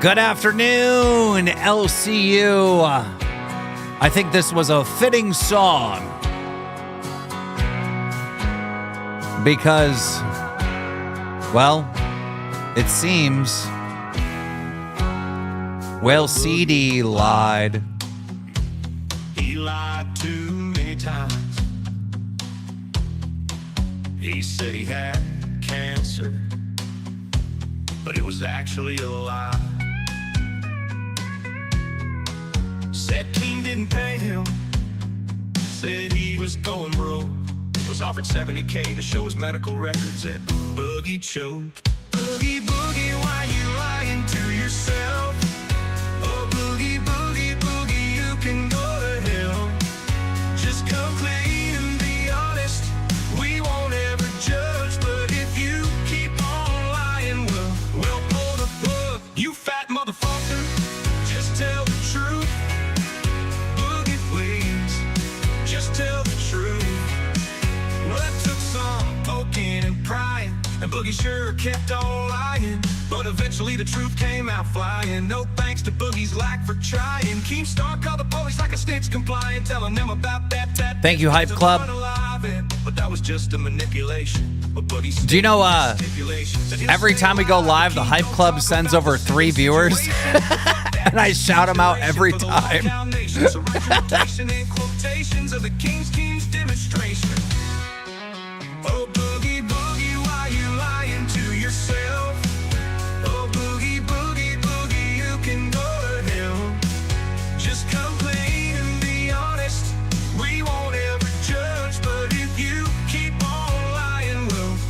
Good afternoon, LCU. I think this was a fitting song because, well, it seems, well, CD lied. He lied too many times. He said he had cancer, but it was actually a lie. Said Keem didn't pay him, said he was going broke. Was offered $70K to show his medical records at Boogie Choke. Boogie, boogie, why you lying to yourself? Oh, boogie, boogie, boogie, you can go to hell. Just come clean and be honest. We won't ever judge, but if you keep on lying, we'll pull the plug. You fat motherfucker, just tell the truth. Boogie, please, just tell the truth. Well, that took some poking and prying, and Boogie sure kept on lying. But eventually the truth came out flying. No thanks to Boogie's lack for trying. KEEMSTAR called the police like a snitch compliant, telling them about that. Thank you, Hype Club. But that was just a manipulation. Do you know, every time we go live, the Hype Club sends over 3 viewers, and I shout them out every time. Oh, boogie, boogie, why you lying to yourself? Oh, boogie, boogie, boogie, you can go to hell. Just come clean and be honest. We won't ever judge, but if you keep on lying,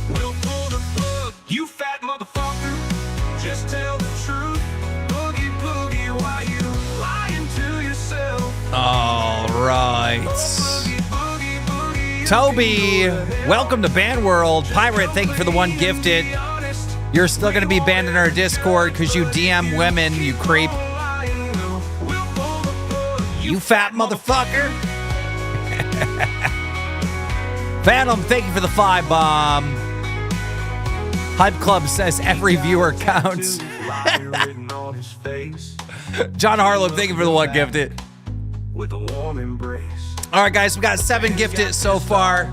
we'll pull the plug. You fat motherfucker, just tell the truth. Boogie, boogie, why you lying to yourself? All right. Toby, welcome to Band World. Pirate, thank you for the 1 gifted. You're still going to be banned in our Discord because you DM women, you creep. You fat motherfucker. Phantom, thank you for the 5 bomb. Hype Club says every viewer counts. John Harlow, thank you for the 1 gifted. With a warm embrace. All right, guys, we got 7 gifted so far.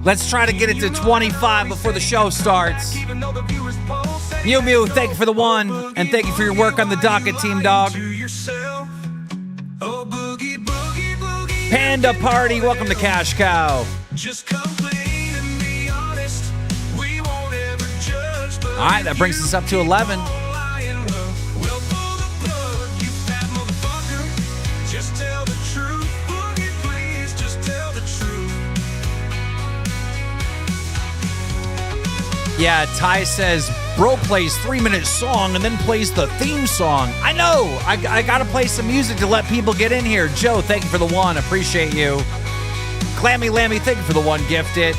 Let's try to get it to 25 before the show starts. Mew Mew, thank you for the 1, and thank you for your work on the docket, Team Dog. Panda Party, welcome to Cash Cow. All right, that brings us up to 11. Yeah, Ty says, bro plays 3-minute song and then plays the theme song. I know. I got to play some music to let people get in here. Joe, thank you for the 1. Appreciate you. Clammy Lammy, thank you for the 1 gifted.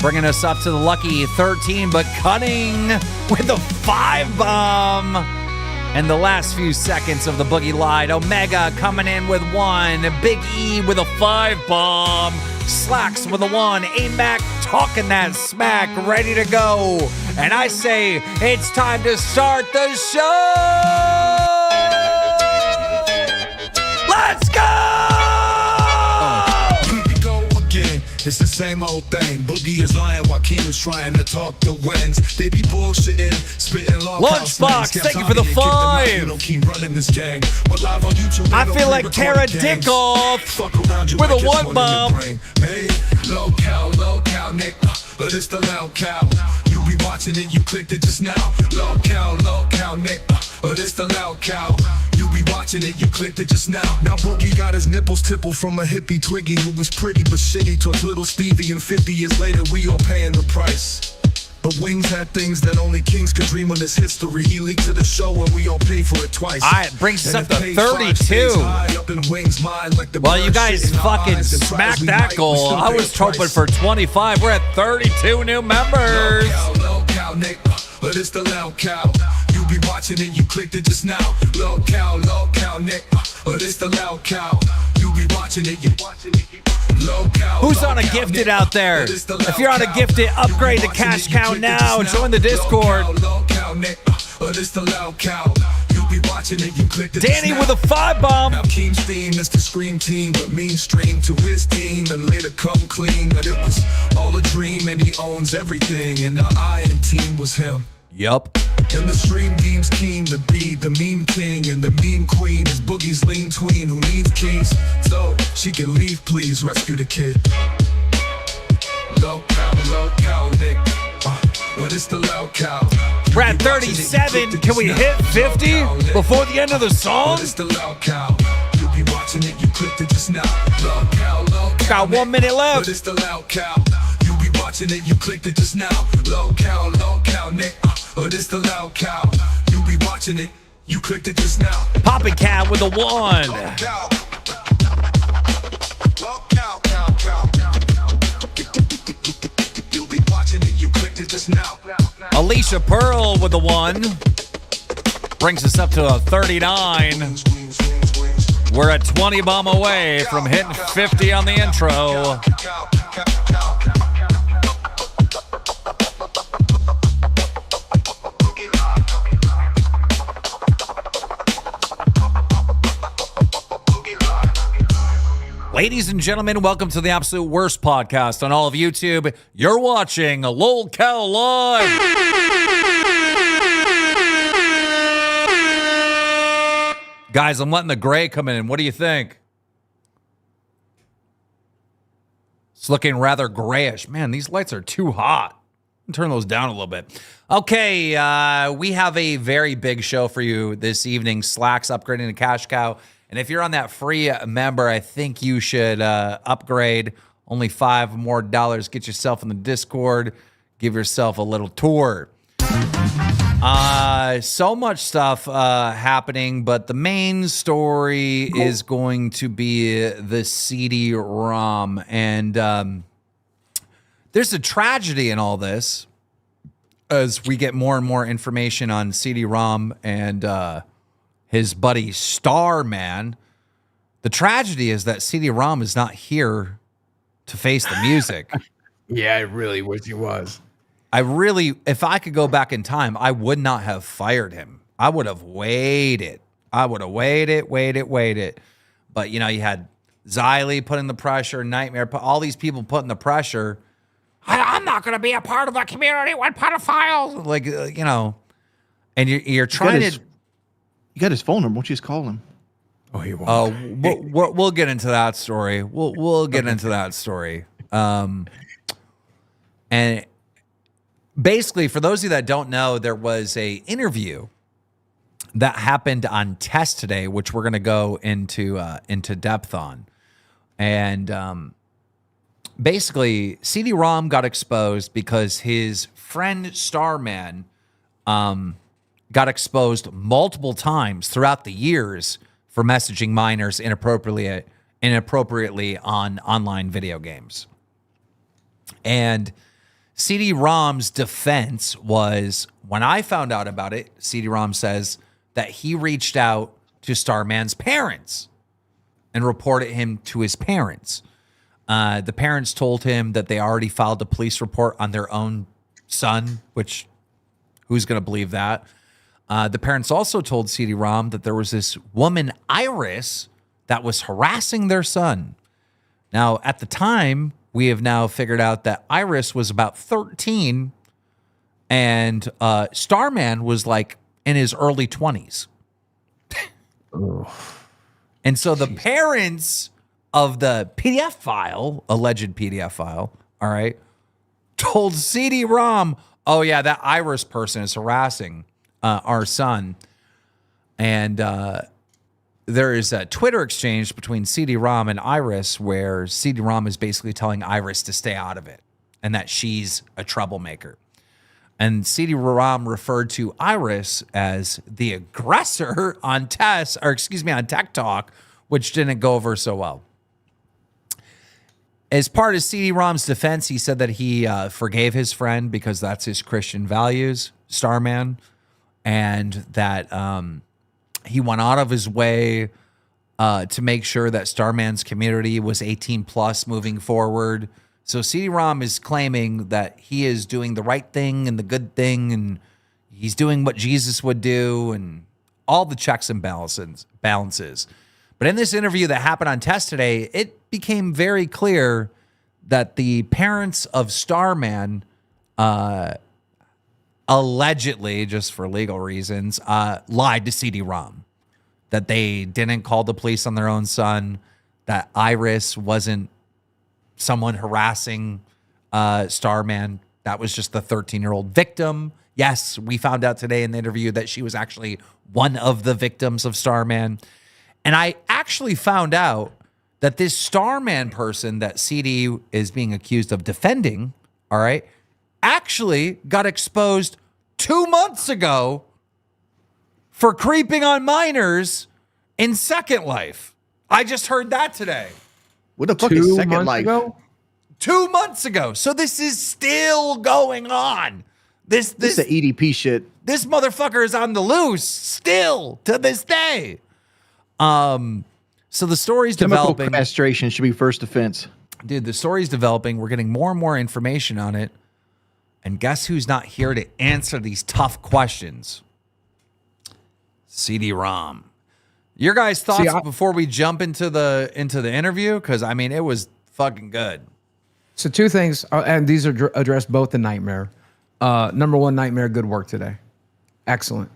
Bringing us up to the lucky 13, but cutting with the 5 bomb. And the last few seconds of the Boogie Lied. Omega coming in with 1. Big E with a 5 bomb. Slacks with a 1. AMAC talking that smack, ready to go. And I say it's time to start the show. Let's go! Here we go again. It's the same old thing. Boogie is lying while Keem is trying to talk to wins. They be bullshitting, spitting long Lunchbox, thank you for the 5. I feel like Tara Dickoff with a 1 bomb. Hey, low-cow, Nick, but it's the loud cow. You be watching it, you clicked it just now. Low-cow, Nick, but it's the loud cow. You be watching it, you clicked it just now. Now Boogie got his nipples tippled from a hippie Twiggy who was pretty but shitty towards little Stevie, and 50 years later we all paying the price. But Wings had things that only kings could dream on this history. He leaked to the show and we all paid for it twice. All right, brings us up to 32. Well, you guys fucking smacked that goal. I was hoping for 25. We're at 32 new members. Low-cow, Nick, but it's the loud cow. You be watching it, you clicked it just now. Low-cow, Nick, but it's the loud cow. You be watching it, you watching it. Who's on a gifted out there? If you're on a gifted, upgrade to Cash Cow now. Join the Discord. This the loud cow. You'll be watching it, you click the Danny with a 5-bomb. Now Keem's theme is the scream team, but mainstream to his team and later come clean. But it was all a dream and he owns everything. And the Iron Team was him. Yup. And the stream team's keen to be the meme king, and the meme queen is Boogie's lean tween who needs keys. So she can leave, please rescue the kid. Low cow, Nick. But it's the low cow. We're at 37. Can we hit 50 before the end of the song? But it's the loud cow. You'll be watching it, you clicked it just now. Low cow, got 1 minute left. But it's the loud cow. You'll be watching it, you clicked it just now. Low cow, Nick. But it's the loud cow. You'll be watching it, you clicked it just now. Poppy Cat with a 1. Low cow. Low cow. You'll be watching it, you clicked it just now. Alicia Pearl with a 1. Brings us up to a 39. We're at 20 bomb away from hitting 50 on the intro. Ladies and gentlemen, welcome to the absolute worst podcast on all of YouTube. You're watching LolCow Live. Guys, I'm letting the gray come in. What do you think? It's looking rather grayish. Man, these lights are too hot. Turn those down a little bit. Okay, we have a very big show for you this evening. Slack's upgrading to Cash Cow. And if you're on that free member, I think you should upgrade. Only $5 more. Get yourself in the Discord. Give yourself a little tour. So much stuff happening, but the main story is going to be the CD-ROM. And there's a tragedy in all this as we get more and more information on CD-ROM and his buddy Starman. The tragedy is that CD-ROM is not here to face the music. Yeah, I really wish he was. If I could go back in time, I would not have fired him. I would have waited. Waited. But, you know, you had Xylee putting the pressure, Nightmare, all these people putting the pressure. I'm not going to be a part of the community with pedophiles. Like, you know, and you're trying to... You got his phone number. Why don't you just call him? Oh, he won't. We'll get into that story. We'll get into that story. And basically, for those of you that don't know, there was a interview that happened on Test today, which we're going to go into depth on. And basically, CD-ROM got exposed because his friend Starman got exposed multiple times throughout the years for messaging minors inappropriately on online video games. And CD-ROM's defense was, when I found out about it, CD-ROM says that he reached out to Starman's parents and reported him to his parents. The parents told him that they already filed a police report on their own son, which who's going to believe that? The parents also told CD-ROM that there was this woman, Iris, that was harassing their son. Now, at the time, we have now figured out that Iris was about 13 and Starman was like in his early 20s. And so the parents of the PDF file, alleged PDF file, all right, told CD-ROM, oh yeah, that Iris person is harassing our son. And there is a Twitter exchange between CD-ROM and Iris where CD-ROM is basically telling Iris to stay out of it and that she's a troublemaker. And CD-ROM referred to Iris as the aggressor on on Tech Talk, which didn't go over so well. As part of CD-ROM's defense, he said that he forgave his friend because that's his Christian values, Starman, and that he went out of his way to make sure that Starman's community was 18 plus moving forward. So CD-ROM is claiming that he is doing the right thing and the good thing and, he's doing what Jesus would do and all the checks and balances. But in this interview that happened on Test today, it became very clear that the parents of Starman allegedly, just for legal reasons, lied to CD-ROM. That they didn't call the police on their own son, that Iris wasn't someone harassing Starman. That was just the 13-year-old victim. Yes, we found out today in the interview that she was actually one of the victims of Starman. And I actually found out that this Starman person that CD is being accused of defending, all right, actually got exposed 2 months ago for creeping on minors in Second Life. I just heard that today. What the fuck is 2 Second months Life? ago? 2 months ago. So this is still going on. This is the EDP shit. This motherfucker is on the loose still to this day. So the story's Chemical developing. castration should be first offense. Dude, the story's developing. We're getting more and more information on it. And guess who's not here to answer these tough questions? CD-ROM. Your guys' thoughts before we jump into the interview? Because I mean, it was fucking good. So 2 things, and these are addressed both in Nightmare. Number 1, Nightmare, good work today. Excellent.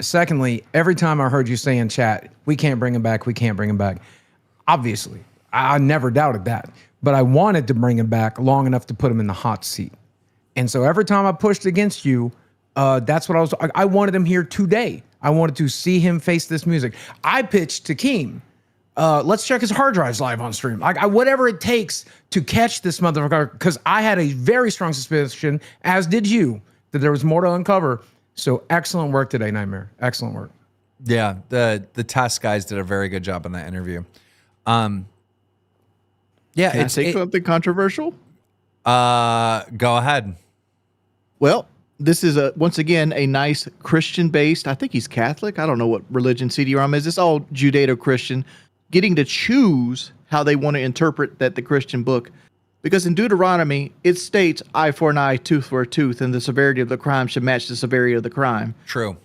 Secondly, every time I heard you say in chat, we can't bring him back, we can't bring him back. Obviously, I never doubted that. But I wanted to bring him back long enough to put him in the hot seat. And so every time I pushed against you, that's what I wanted him here today. I wanted to see him face this music. I pitched to Keem, let's check his hard drives live on stream. Whatever it takes to catch this motherfucker, because I had a very strong suspicion, as did you, that there was more to uncover. So excellent work today, Nightmare. Excellent work. Yeah, the test guys did a very good job in that interview. Yeah, Can I say something controversial? Go ahead. Well, this is once again a nice Christian-based. I think he's Catholic. I don't know what religion CD-ROM is. It's all Judeo-Christian, getting to choose how they want to interpret the Christian book. Because in Deuteronomy, it states eye for an eye, tooth for a tooth, and the severity of the crime should match the severity of the crime. True.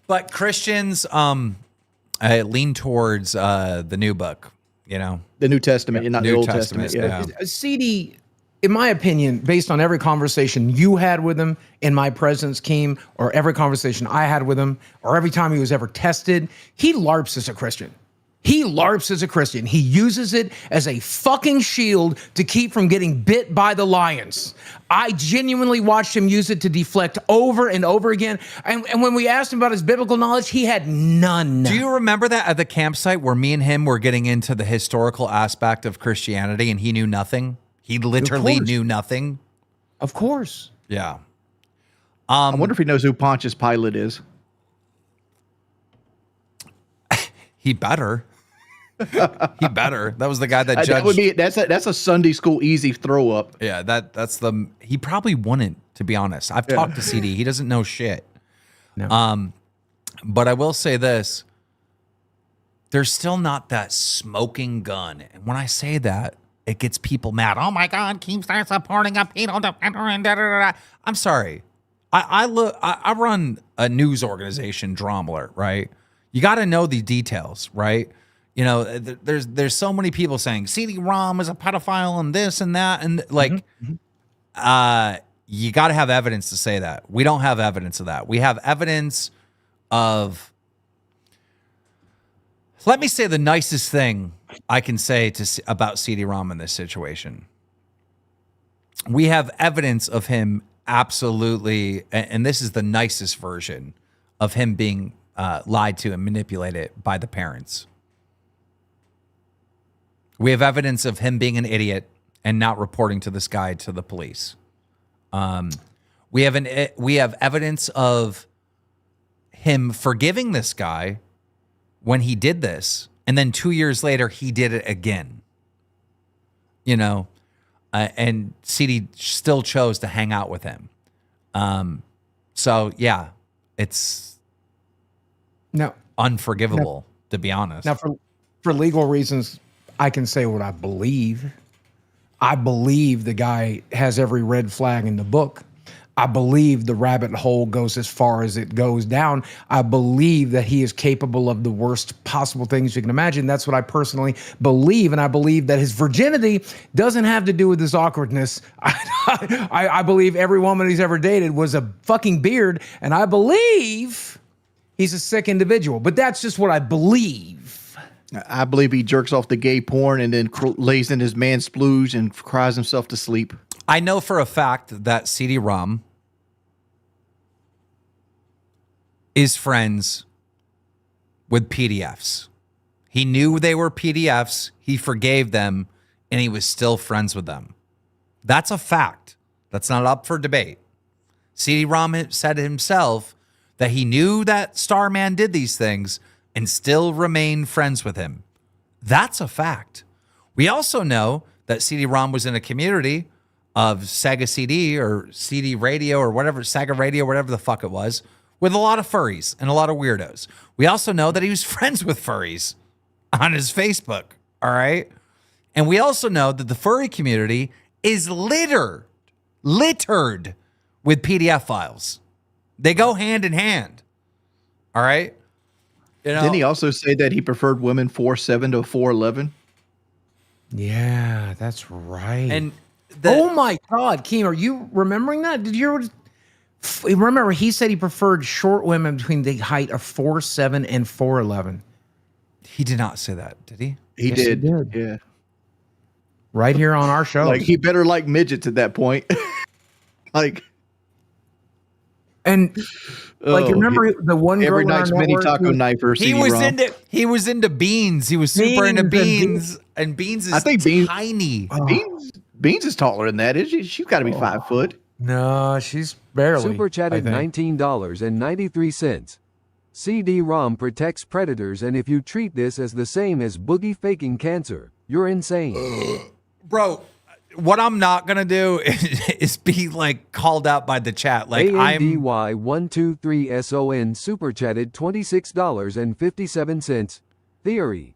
But Christians lean towards the new book, you know? The New Testament, not the Old Testament. Yeah. CD, in my opinion, based on every conversation you had with him in my presence, Keem, or every conversation I had with him, or every time he was ever tested, he LARPs as a Christian. He LARPs as a Christian. He uses it as a fucking shield to keep from getting bit by the lions. I genuinely watched him use it to deflect over and over again. And when we asked him about his biblical knowledge, he had none. Do you remember that at the campsite where me and him were getting into the historical aspect of Christianity and he knew nothing? He literally knew nothing. Of course. Yeah. I wonder if he knows who Pontius Pilate is. He better. He better. That was the guy that judged. That would be that's a Sunday school easy throw up. Yeah, that's the. He probably wouldn't, to be honest. I've talked to CD. He doesn't know shit. No. But I will say this: there's still not that smoking gun, and when I say that, it gets people mad. Oh my God, KEEMSTAR supporting a penal defender and da da da. I'm sorry. I run a news organization, Drama Alert, right? You got to know the details, right? You know, there's so many people saying CD-ROM is a pedophile and this and that, and like, you got to have evidence to say that. We don't have evidence of that. We have evidence of. Let me say the nicest thing I can say about CD-ROM in this situation. We have evidence of him absolutely, and this is the nicest version of him being lied to and manipulated by the parents. We have evidence of him being an idiot and not reporting to this guy to the police. We have evidence of him forgiving this guy when he did this, and then 2 years later he did it again. You know, and CD still chose to hang out with him. So yeah, it's unforgivable, to be honest. Now, for legal reasons, I can say what I believe. I believe the guy has every red flag in the book. I believe the rabbit hole goes as far as it goes down. I believe that he is capable of the worst possible things you can imagine. That's what I personally believe. And I believe that his virginity doesn't have to do with his awkwardness. I believe every woman he's ever dated was a fucking beard. And I believe he's a sick individual. But that's just what I believe. I believe he jerks off the gay porn and then lays in his man splooge and cries himself to sleep. I know for a fact that CD-ROM is friends with PDFs. He knew they were PDFs, he forgave them, and he was still friends with them. That's a fact. That's not up for debate. CD-ROM said himself that he knew that Starman did these things and still remained friends with him. That's a fact. We also know that CD-ROM was in a community of Sega CD or CD radio or whatever, Sega radio, whatever the fuck it was, with a lot of furries and a lot of weirdos. We also know that he was friends with furries on his Facebook, all right? And we also know that the furry community is littered with PDF files. They go hand in hand, all right? You know, Didn't he also say that he preferred women 4'7" to 4'11"? Yeah, that's right. and oh my God, Keem, are you remembering that? Did you remember he said he preferred short women between the height of 4'7" and 4'11"? he did not say that, did he? He Yes, he did. did. Yeah. Right here on our show. Like he better like midgets at that point. Like, and like, you remember the one girl every in our night's mini network taco who- knifer. He was into beans. He was super into beans, and beans is I think Beans- tiny. Beans is taller than that, is she? She's got to be 5 foot. No, she's barely. Super I chatted think. $19.93. CD-ROM protects predators, and if you treat this as the same as boogie faking cancer, you're insane. Bro, what I'm not gonna do is be like called out by the chat. Like I'm ANDY123SON super chatted $26.57. Theory.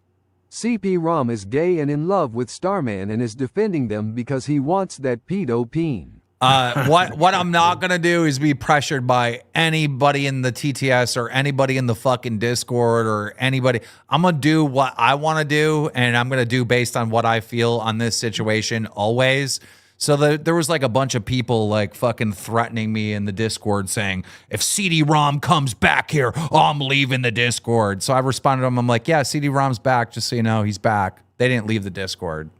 CP-ROM is gay and in love with Starman and is defending them because he wants that pedo peen. what I'm not gonna do is be pressured by anybody in the TTS or anybody in the fucking Discord or anybody. I'm gonna do what I want to do, and I'm gonna do based on what I feel on this situation always. So there was like a bunch of people like fucking threatening me in the Discord saying, if CD-ROM comes back here, I'm leaving the Discord. So I responded to them. I'm like, yeah, CD-ROM's back. Just so you know, he's back. They didn't leave the Discord.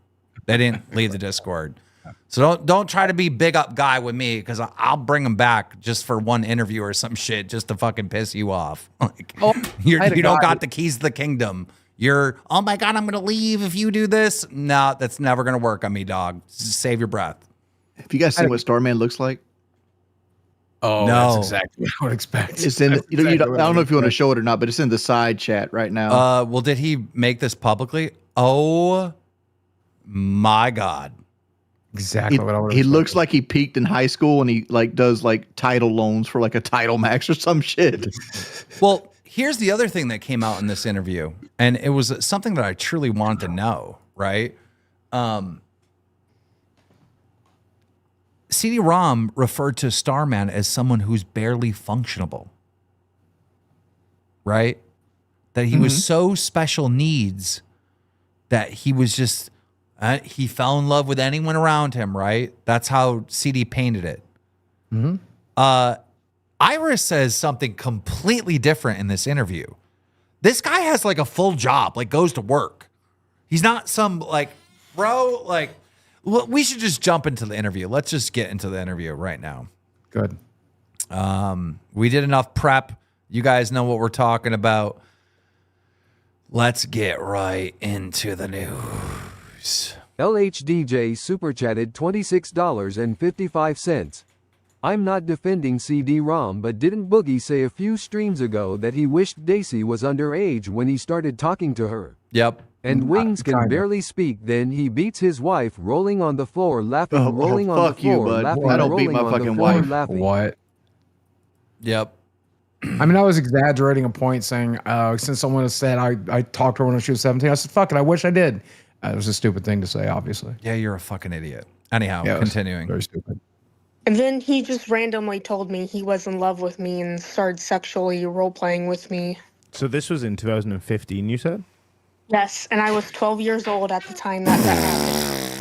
So don't try to be big up guy with me, because I'll bring him back just for one interview or some shit just to fucking piss you off. Like, you don't got the keys to the kingdom. You're, oh my God, I'm going to leave if you do this. No, that's never going to work on me, dog. Just save your breath. Have you guys seen what Starman looks like? Oh, No. that's exactly what I would expect. It's in. That's I don't exactly what know would if you want to expect. show it or not, but it's in the side chat right now. Well, did he make this publicly? Oh my God. Exactly what I would. He looks like he peaked in high school, and he like does like title loans for like a Title Max or some shit. Well, here's the other thing that came out in this interview, and it was something that I truly wanted to know, right? CD-ROM referred to Starman as someone who's barely functionable, right? That he was so special needs that he was just, he fell in love with anyone around him, right? That's how CD painted it. Iris says something completely different in this interview. This guy has like a full job, like goes to work. He's not some like, bro, like, we should just jump into the interview. Let's just get into the interview right now. Good. We did enough prep. You guys know what we're talking about. Let's get right into the news. LHDJ super chatted $26.55. I'm not defending CD-ROM, but didn't Boogie say a few streams ago that he wished Daisy was underage when he started talking to her? Yep. And Wings can kinda. barely speak, then he beats his wife rolling on the floor, laughing, Oh, rolling on the fuck you, floor, bud. laughing, I don't beat rolling my on the fucking floor, wife. laughing. What? Yep. I mean, I was exaggerating a point, saying since someone has said I talked to her when she was 17, I said, "Fuck it, I wish I did." It was a stupid thing to say, obviously. Yeah, you're a fucking idiot. Anyhow, Yeah, it was continuing. Very stupid. And then he just randomly told me he was in love with me and started sexually role-playing with me. So this was in 2015, you said? Yes, and I was 12 years old at the time that happened.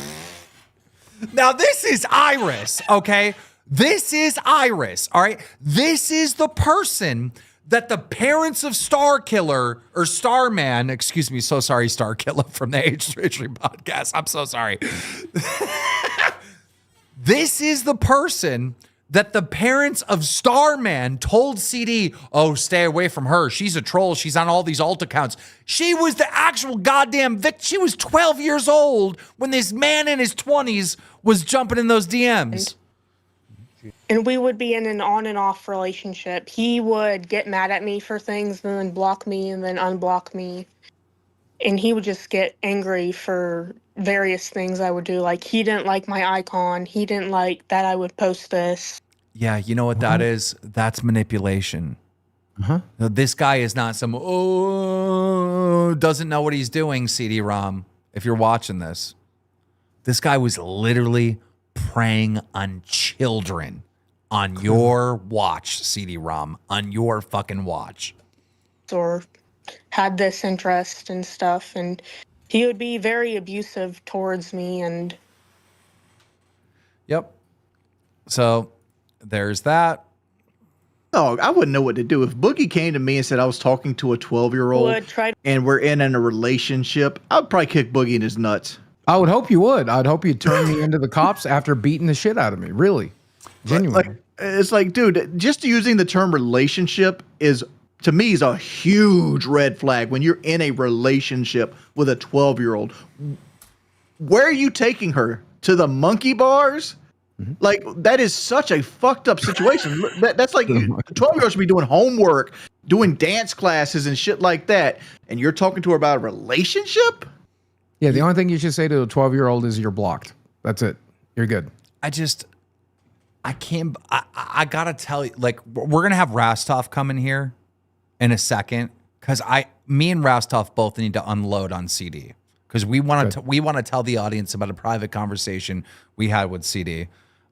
Now, this is Iris, okay? This is Iris, all right? This is the person that the parents of Starkiller or Starman, excuse me, so sorry, Starkiller from the H3 podcast. I'm so sorry. This is the person that the parents of Starman told CD, oh, stay away from her. She's a troll. She's on all these alt accounts. She was the actual goddamn victim. She was 12 years old when this man in his 20s was jumping in those DMs. And we would be in an on and off relationship. He would get mad at me for things and then block me and then unblock me. And he would just get angry for various things I would do. Like, he didn't like my icon. He didn't like that I would post this. Yeah, you know what that is? That's manipulation. Now, this guy is not some, doesn't know what he's doing, CD-ROM, if you're watching this. This guy was literally preying on children on your watch, CD-ROM, on your fucking watch. Or had this interest and stuff. And he would be very abusive towards me. And Yep. So there's that. Oh, I wouldn't know what to do. If Boogie came to me and said I was talking to a 12-year-old would try to and we're in a relationship, I'd probably kick Boogie in his nuts. I would hope you would. I'd hope you'd turn me into the cops after beating the shit out of me. Really. Genuinely. Like, it's like, dude, just using the term relationship is, to me, is a huge red flag when you're in a relationship with a 12-year-old. Where are you taking her? To the monkey bars? Like, that is such a fucked up situation. That's like, 12-year-olds should be doing homework, doing dance classes and shit like that. And you're talking to her about a relationship? Yeah, the only thing you should say to a 12-year-old is you're blocked. That's it. You're good. I gotta tell you, like, we're gonna have Rastov come in here in a second, because me and Rastov both need to unload on CD, because we want to tell the audience about a private conversation we had with CD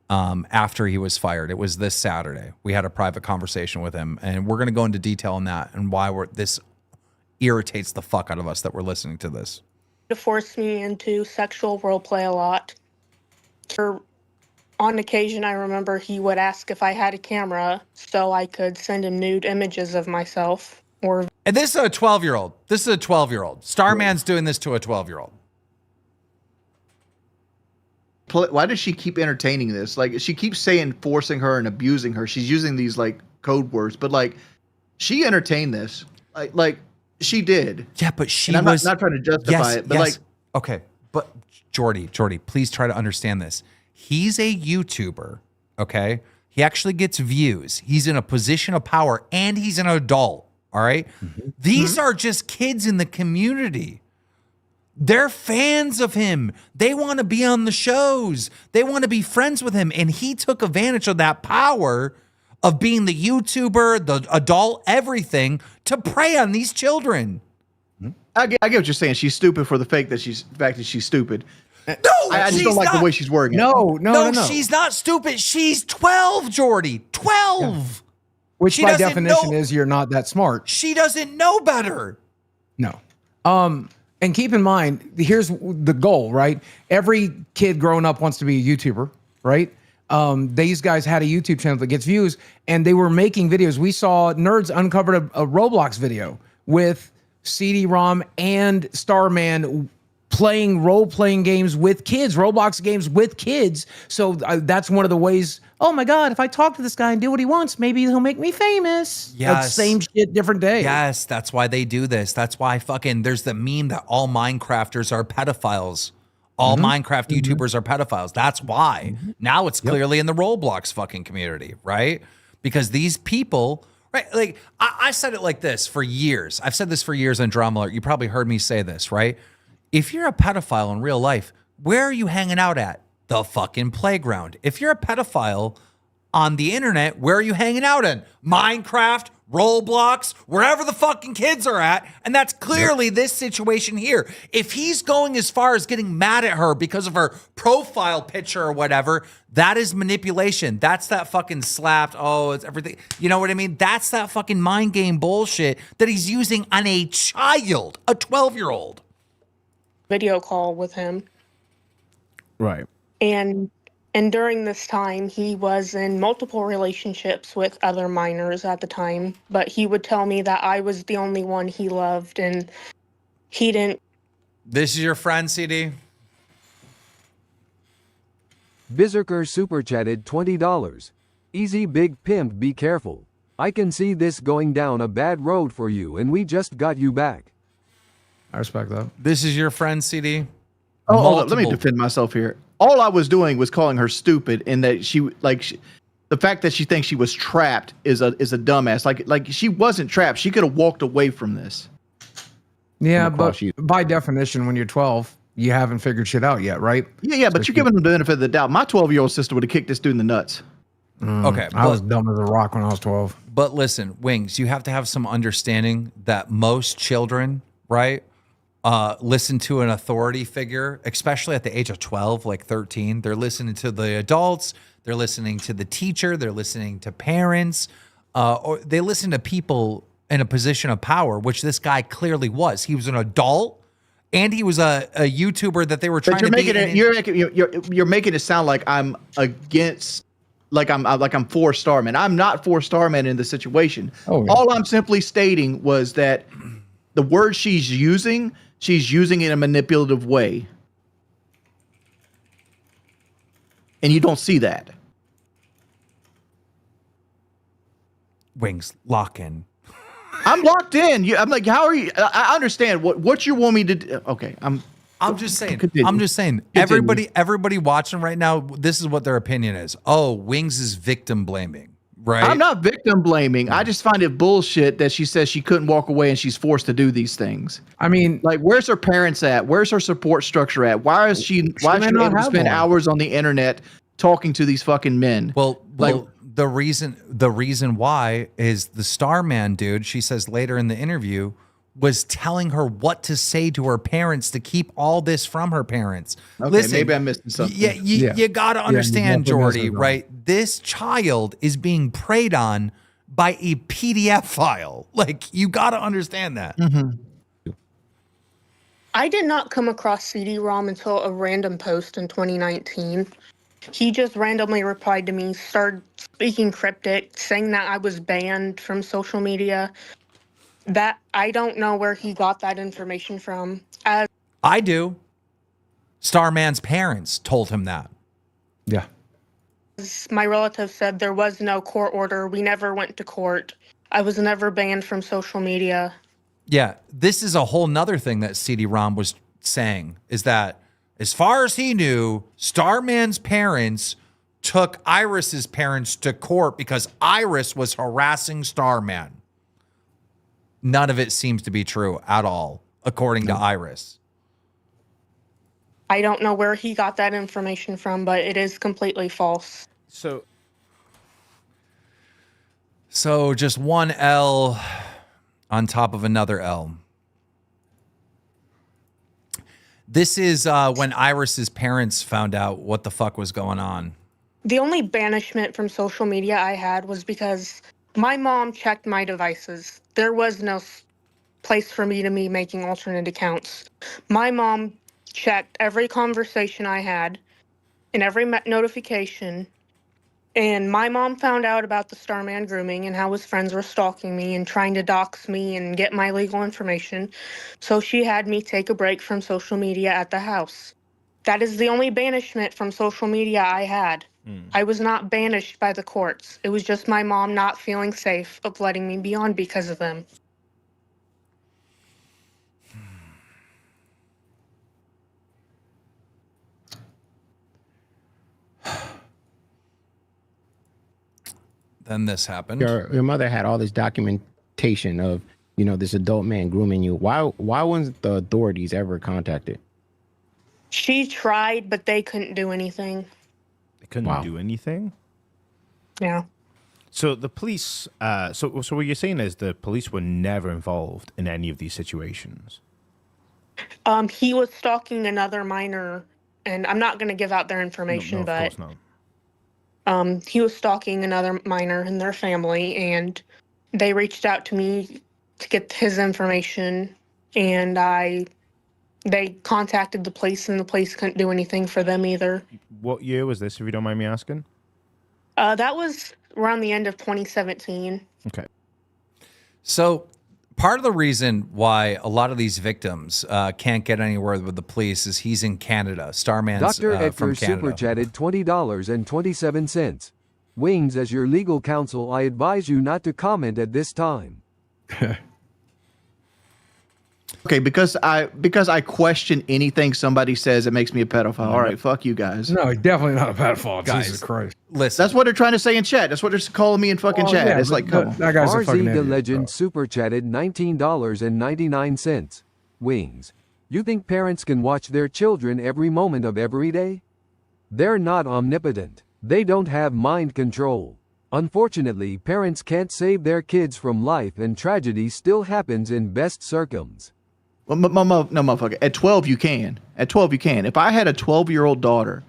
after he was fired. It was this Saturday. We had a private conversation with him, and we're gonna go into detail on that and why this irritates the fuck out of us that we're listening to this. to force me into sexual role play a lot. On occasion, I remember he would ask if I had a camera so I could send him nude images of myself. And this is a 12-year-old. This is a 12-year-old. Starman's doing this to a 12-year-old. Why does she keep entertaining this? Like, she keeps saying forcing her and abusing her. She's using these like code words, but like, she entertained this. Like she did. Yeah, but she and I'm was not trying to justify it, but like, okay, but Jordy, please try to understand this. He's a YouTuber, okay? He actually gets views. He's in a position of power, and he's an adult, all right? These are just kids in the community. They're fans of him. They want to be on the shows. They want to be friends with him, and he took advantage of that power of being the YouTuber, the adult, everything, to prey on these children. I get what you're saying. She's stupid for the fact that she's stupid. No, I just don't like the way she's wording it. No. She's not stupid. She's 12, Jordy. 12. Yeah. Which she by definition is you're not that smart. She doesn't know better. No. And keep in mind, here's the goal, right? Every kid growing up wants to be a YouTuber, right? These guys had a YouTube channel that gets views, and they were making videos. We saw Nerds uncovered a Roblox video with CD-ROM and Starman playing role-playing games with kids, Roblox games with kids. So that's one of the ways, oh my God, if I talk to this guy and do what he wants, maybe he'll make me famous. Yes. Same shit, different day. Yes, that's why they do this. That's why there's the meme that all Minecrafters are pedophiles. All Minecraft YouTubers are pedophiles. That's why. Now it's clearly in the Roblox fucking community, right? Because these people, right? Like, I said it like this for years. I've said this for years on Drama Alert. You probably heard me say this, right? If you're a pedophile in real life, where are you hanging out at? The fucking playground. If you're a pedophile on the internet, where are you hanging out in? Minecraft, Roblox, wherever the fucking kids are at. And that's clearly this situation here. If he's going as far as getting mad at her because of her profile picture or whatever, that is manipulation. That's that fucking slapped, oh, it's everything. You know what I mean? That's that fucking mind game bullshit that he's using on a child, a 12-year-old. Video call with him. Right. And during this time, he was in multiple relationships with other minors at the time, but he would tell me that I was the only one he loved, and he didn't. This is your friend, CD? Berserker super chatted $20. Easy big pimp, be careful. I can see this going down a bad road for you, and we just got you back. I respect that. This is your friend, CD? Oh, hold on. Let me defend myself here. All I was doing was calling her stupid, and that the fact that she thinks she was trapped is a dumbass. Like she wasn't trapped. She could have walked away from this. Yeah, but by definition, when you're 12, you haven't figured shit out yet, right? Yeah, but you're giving them the benefit of the doubt. My 12-year-old sister would have kicked this dude in the nuts. Okay. I was dumb as a rock when I was 12. But listen, Wings, you have to have some understanding that most children, right, listen to an authority figure, especially at the age of 12, like 13. They're listening to the adults. They're listening to the teacher. They're listening to parents. Or they listen to people in a position of power, which this guy clearly was. He was an adult, and he was a YouTuber that they were trying to be. You're making it sound like I'm against, like I'm for Starman. I'm not for Starman in the situation. Oh, yeah. All I'm simply stating was that the word she's using it in a manipulative way. And you don't see that. Wings, lock in. I'm locked in. I'm like, how are you? I understand what you want me to do. Okay, I'm just saying. Continue. I'm just saying. Everybody watching right now, this is what their opinion is. Oh, Wings is victim blaming. Right. I'm not victim blaming. I just find it bullshit that she says she couldn't walk away and she's forced to do these things. I mean, like, where's her parents at? Where's her support structure at? Why is she able to spend hours on the internet talking to these fucking men? Well, the reason why is the Starman dude, she says later in the interview, was telling her what to say to her parents to keep all this from her parents. Okay, listen, maybe I'm missing something. You got to understand, Jordy, right? This child is being preyed on by a PDF file. Like, you got to understand that. Mm-hmm. I did not come across CD-ROM until a random post in 2019. He just randomly replied to me, started speaking cryptic, saying that I was banned from social media. That I don't know where he got that information from. I do. Starman's parents told him that. Yeah. My relative said there was no court order. We never went to court. I was never banned from social media. Yeah, this is a whole nother thing that CD-ROM was saying, is that as far as he knew, Starman's parents took Iris's parents to court because Iris was harassing Starman. None of it seems to be true at all, according to Iris. I don't know where he got that information from, but it is completely false. So just one L on top of another L. This is when Iris's parents found out what the fuck was going on. The only banishment from social media I had was because my mom checked my devices. There was no place for me to be making alternate accounts. My mom checked every conversation I had and every notification. And my mom found out about the Starman grooming and how his friends were stalking me and trying to dox me and get my legal information. So she had me take a break from social media at the house. That is the only banishment from social media I had. I was not banished by the courts. It was just my mom not feeling safe of letting me be on because of them. Then this happened. Your mother had all this documentation of, this adult man grooming you. Why wasn't the authorities ever contacted? She tried, but they couldn't do anything. They couldn't do anything? Yeah. So the police, so what you're saying is the police were never involved in any of these situations. He was stalking another minor, and I'm not going to give out their No, information, of but course not. he was stalking another minor and their family, and they reached out to me to get his information, and they contacted the police, and the police couldn't do anything for them either. What year was this, if you don't mind me asking? That was around the end of 2017. Okay. So part of the reason why a lot of these victims can't get anywhere with the police is he's in Canada. Starman's Dr. Edgar from Canada. super chatted $20.27. Wings, as your legal counsel, I advise you not to comment at this time. Okay, because I question anything somebody says, it makes me a pedophile. All right, fuck you guys. No, he's definitely not a pedophile. Guys, Jesus Christ. Listen, That's what they're trying to say in chat. That's what they're calling me in fucking chat. yeah, It's like, come on. that guy's a RZ fucking the idiot, Legend bro. super chatted $19.99. Wings, you think parents can watch their children every moment of every day? They're not omnipotent. They don't have mind control. Unfortunately, parents can't save their kids from life, and tragedy still happens in best circums. Well, no, motherfucker. At 12, you can. At 12, you can. If I had a 12-year-old daughter,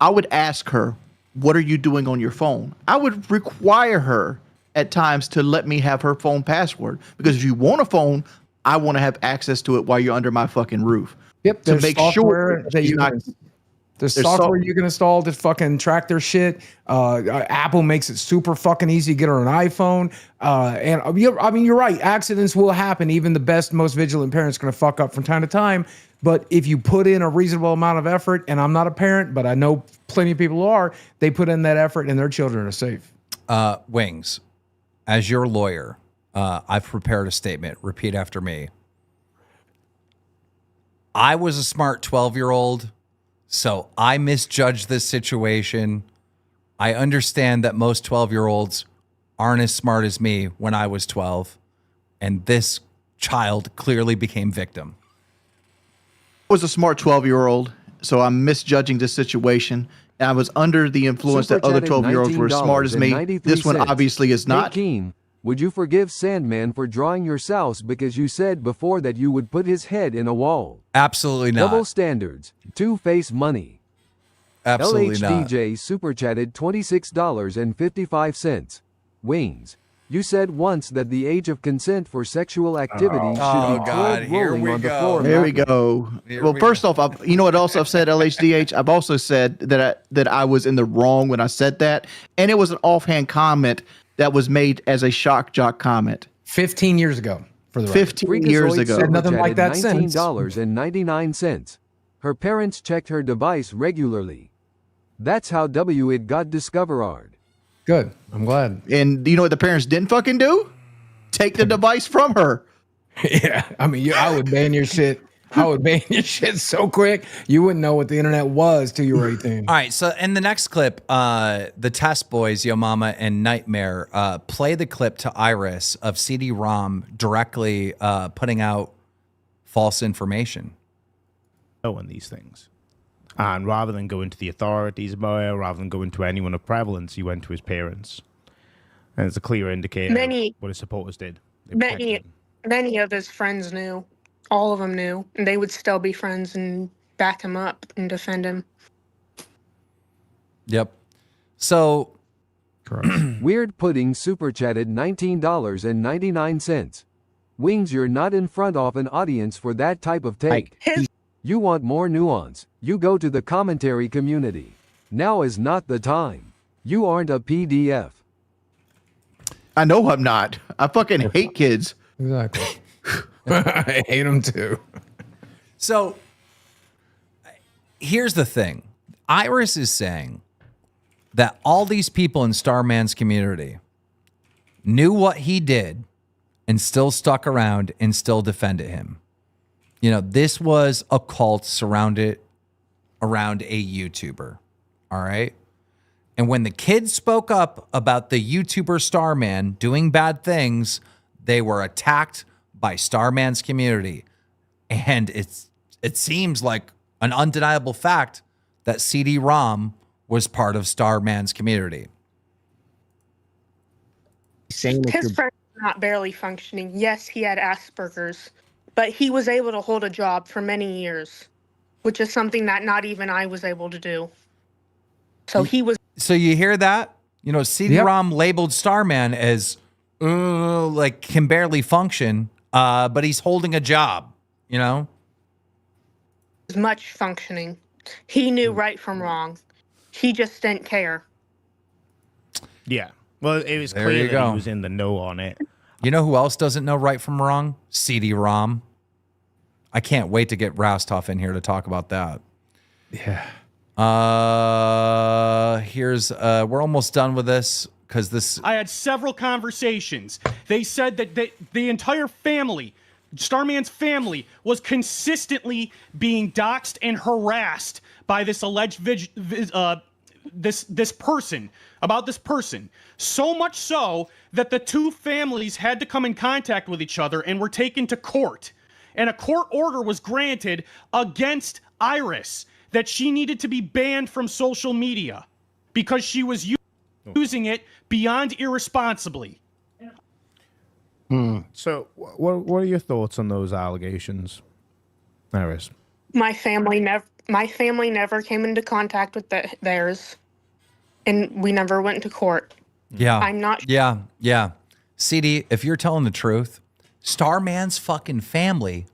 I would ask her, what are you doing on your phone? I would require her at times to let me have her phone password. Because if you want a phone, I want to have access to it while you're under my fucking roof. Yep, To there's make software sure that she's you not. can, there's software you can install to fucking track their shit. Apple makes it super fucking easy to get on an iPhone. You're right. Accidents will happen. Even the best, most vigilant parents are going to fuck up from time to time. But if you put in a reasonable amount of effort, and I'm not a parent, but I know plenty of people who are, they put in that effort and their children are safe. Wings, as your lawyer, I've prepared a statement. Repeat after me. I was a smart 12-year-old, so I misjudged this situation. I understand that most 12-year-olds aren't as smart as me when I was 12, and this child clearly became victim. I was a smart 12-year-old, so I'm misjudging this situation. And I was under the influence Super that other chatted 12-year-olds were as smart as me. This one $19.93. obviously is not. Hey, Keem, would you forgive Sandman for drawing your souse because you said before that you would put his head in a wall? Absolutely not. Double standards. Two-face money. Absolutely not. LHDJ super chatted $26.55. Wings, you said once that the age of consent for sexual activity should be God, 12 here rolling we on the go. floor. There we Malcolm. go. Here Well, we first go. off, you know what else I've said, LHDH? I've also said that I was in the wrong when I said that. And it was an offhand comment that was made as a shock jock comment. 15 years ago, for the record. 15 years Freakazoid ago. super Nothing like chatted that since. $19.99. Her parents checked her device regularly. That's how it got discovered. Good. I'm glad. And you know what the parents didn't fucking do? Take the device from her. Yeah. I mean, I would ban your shit. I would ban your shit so quick. You wouldn't know what the internet was till you were 18. All right, so in the next clip, the Test Boys, Yo Mama and Nightmare, play the clip to Iris of CD-ROM directly putting out false information. Knowing these things. And rather than going to the authorities about it, rather than going to anyone of prevalence, he went to his parents. And it's a clear indicator of what his supporters did. They protected him. Many of his friends knew. All of them knew. And they would still be friends and back him up and defend him. Yep. So, Weird Pudding super chatted $19.99. Wings, you're not in front of an audience for that type of take. You want more nuance, you go to the commentary community. Now is not the time. You aren't a PDF. I know I'm not. I fucking hate kids. Exactly. I hate them too. So here's the thing. Iris is saying that all these people in Starman's community knew what he did and still stuck around and still defended him. You know, this was a cult surrounded around a YouTuber. All right. And when the kids spoke up about the YouTuber Starman doing bad things, they were attacked by Starman's community. And it seems like an undeniable fact that CD-ROM was part of Starman's community. saying that His friend was not barely functioning. Yes, he had Asperger's, but he was able to hold a job for many years, which is something that not even I was able to do. So he was. So you hear that? You know, CD-ROM labeled Starman as like can barely function, but he's holding a job. You know, much functioning. He knew right from wrong. He just didn't care. Yeah. Well, it was There clear you that go. he was in the know on it. You know who else doesn't know right from wrong? CD-ROM. I can't wait to get Rastoff in here to talk about that. Yeah. Here's we're almost done with this because this. I had several conversations. They said that the entire family, Starman's family, was consistently being doxxed and harassed by this alleged this person, about this person. So much so that the two families had to come in contact with each other and were taken to court. And a court order was granted against Iris that she needed to be banned from social media because she was using it beyond irresponsibly. So, what are your thoughts on those allegations, Iris? My family never came into contact with theirs, and we never went to court. Yeah. I'm not. Yeah. CD, if you're telling the truth, Starman's fucking family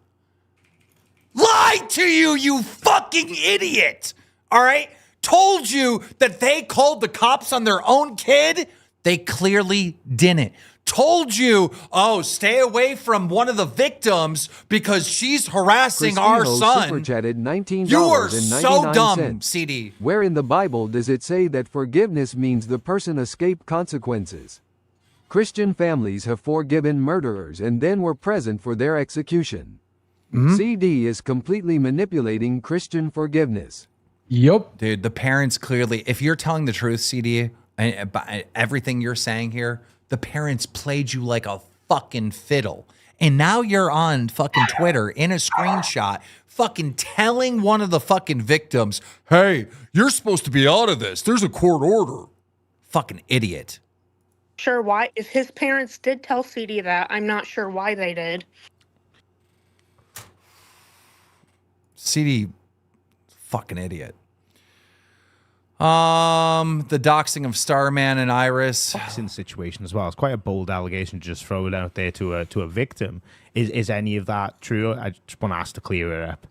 lied to you, you fucking idiot. All right? Told you that they called the cops on their own kid. They clearly didn't. Told you, oh, stay away from one of the victims because she's harassing our son. Super chatted $19.99. You are so dumb, CD. Where in the Bible does it say that forgiveness means the person escaped consequences? Christian families have forgiven murderers and then were present for their execution. CD is completely manipulating Christian forgiveness. Yep. Dude, the parents clearly, if you're telling the truth, CD, by everything you're saying here, the parents played you like a fucking fiddle. And now you're on fucking Twitter in a screenshot fucking telling one of the fucking victims, hey, you're supposed to be out of this. There's a court order. Fucking idiot. Sure why. If his parents did tell CD that, I'm not sure why they did. CD, fucking idiot. The doxing of Starman and Iris. Boxing situation as well. It's quite a bold allegation to just throw it out there to a victim. Is any of that true? I just want to ask to clear it up.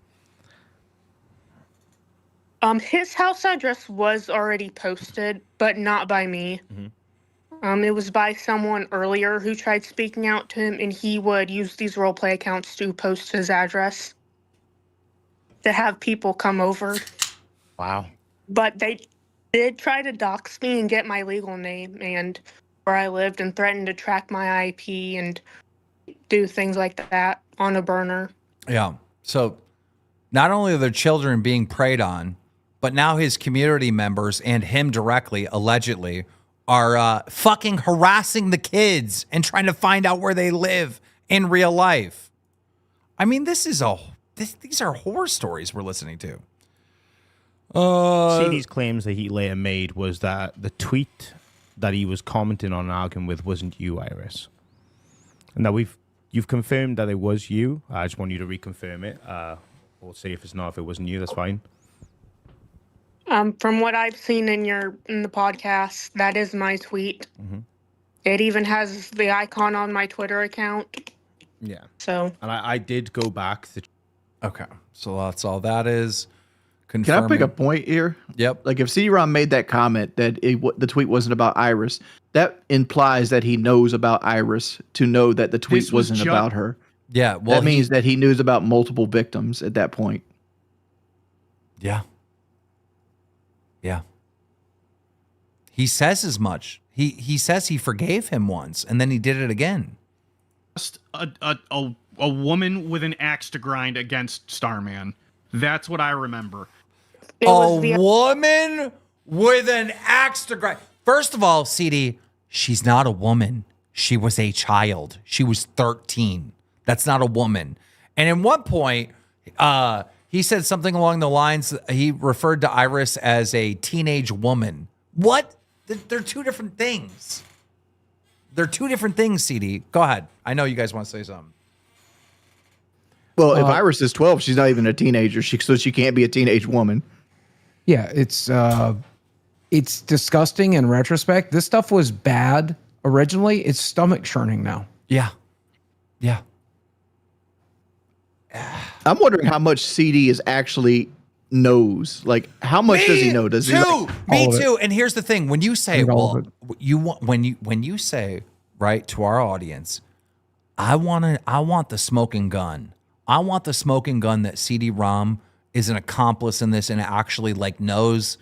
His house address was already posted, but not by me. It was by someone earlier who tried speaking out to him, and he would use these roleplay accounts to post his address to have people come over. Wow. But they did try to dox me and get my legal name and where I lived and threatened to track my IP and do things like that on a burner. Yeah. So not only are their children being preyed on, but now his community members and him directly, allegedly, are fucking harassing the kids and trying to find out where they live in real life. I mean, these are horror stories we're listening to. CD's claims that he later made was that the tweet that he was commenting on and arguing with wasn't you, Iris. And that you've confirmed that it was you. I just want you to reconfirm it. We'll see if it's not. If it wasn't you, that's fine. From what I've seen in the podcast, that is my tweet. It even has the icon on my Twitter account. Yeah. So. And I did go back. Okay. So that's all that is. Can I pick a point here? Yep. Like if CD-ROM made that comment that the tweet wasn't about Iris, that implies that he knows about Iris to know that the tweet wasn't about her. Yeah. Well, that means that he knows about multiple victims at that point. Yeah. Yeah. He says as much. He says he forgave him once and then he did it again. Just a woman with an axe to grind against Starman. That's what I remember. A woman with an axe to grind. First of all, CD, she's not a woman. She was a child. She was 13. That's not a woman. And at one point, he said something along the lines, he referred to Iris as a teenage woman. What? They're two different things. They're two different things, CD. Go ahead. I know you guys want to say something. Well, if Iris is 12, she's not even a teenager, so she can't be a teenage woman. Yeah, it's disgusting in retrospect. This stuff was bad originally. It's stomach churning now. Yeah. Yeah. I'm wondering how much CD is actually knows. Like, how much does he know? Does he Me too. And here's the thing: when you say, all "Well, you want," when you say, right, to our audience, I want the smoking gun. I want the smoking gun that CD-ROM is an accomplice in this and actually like knows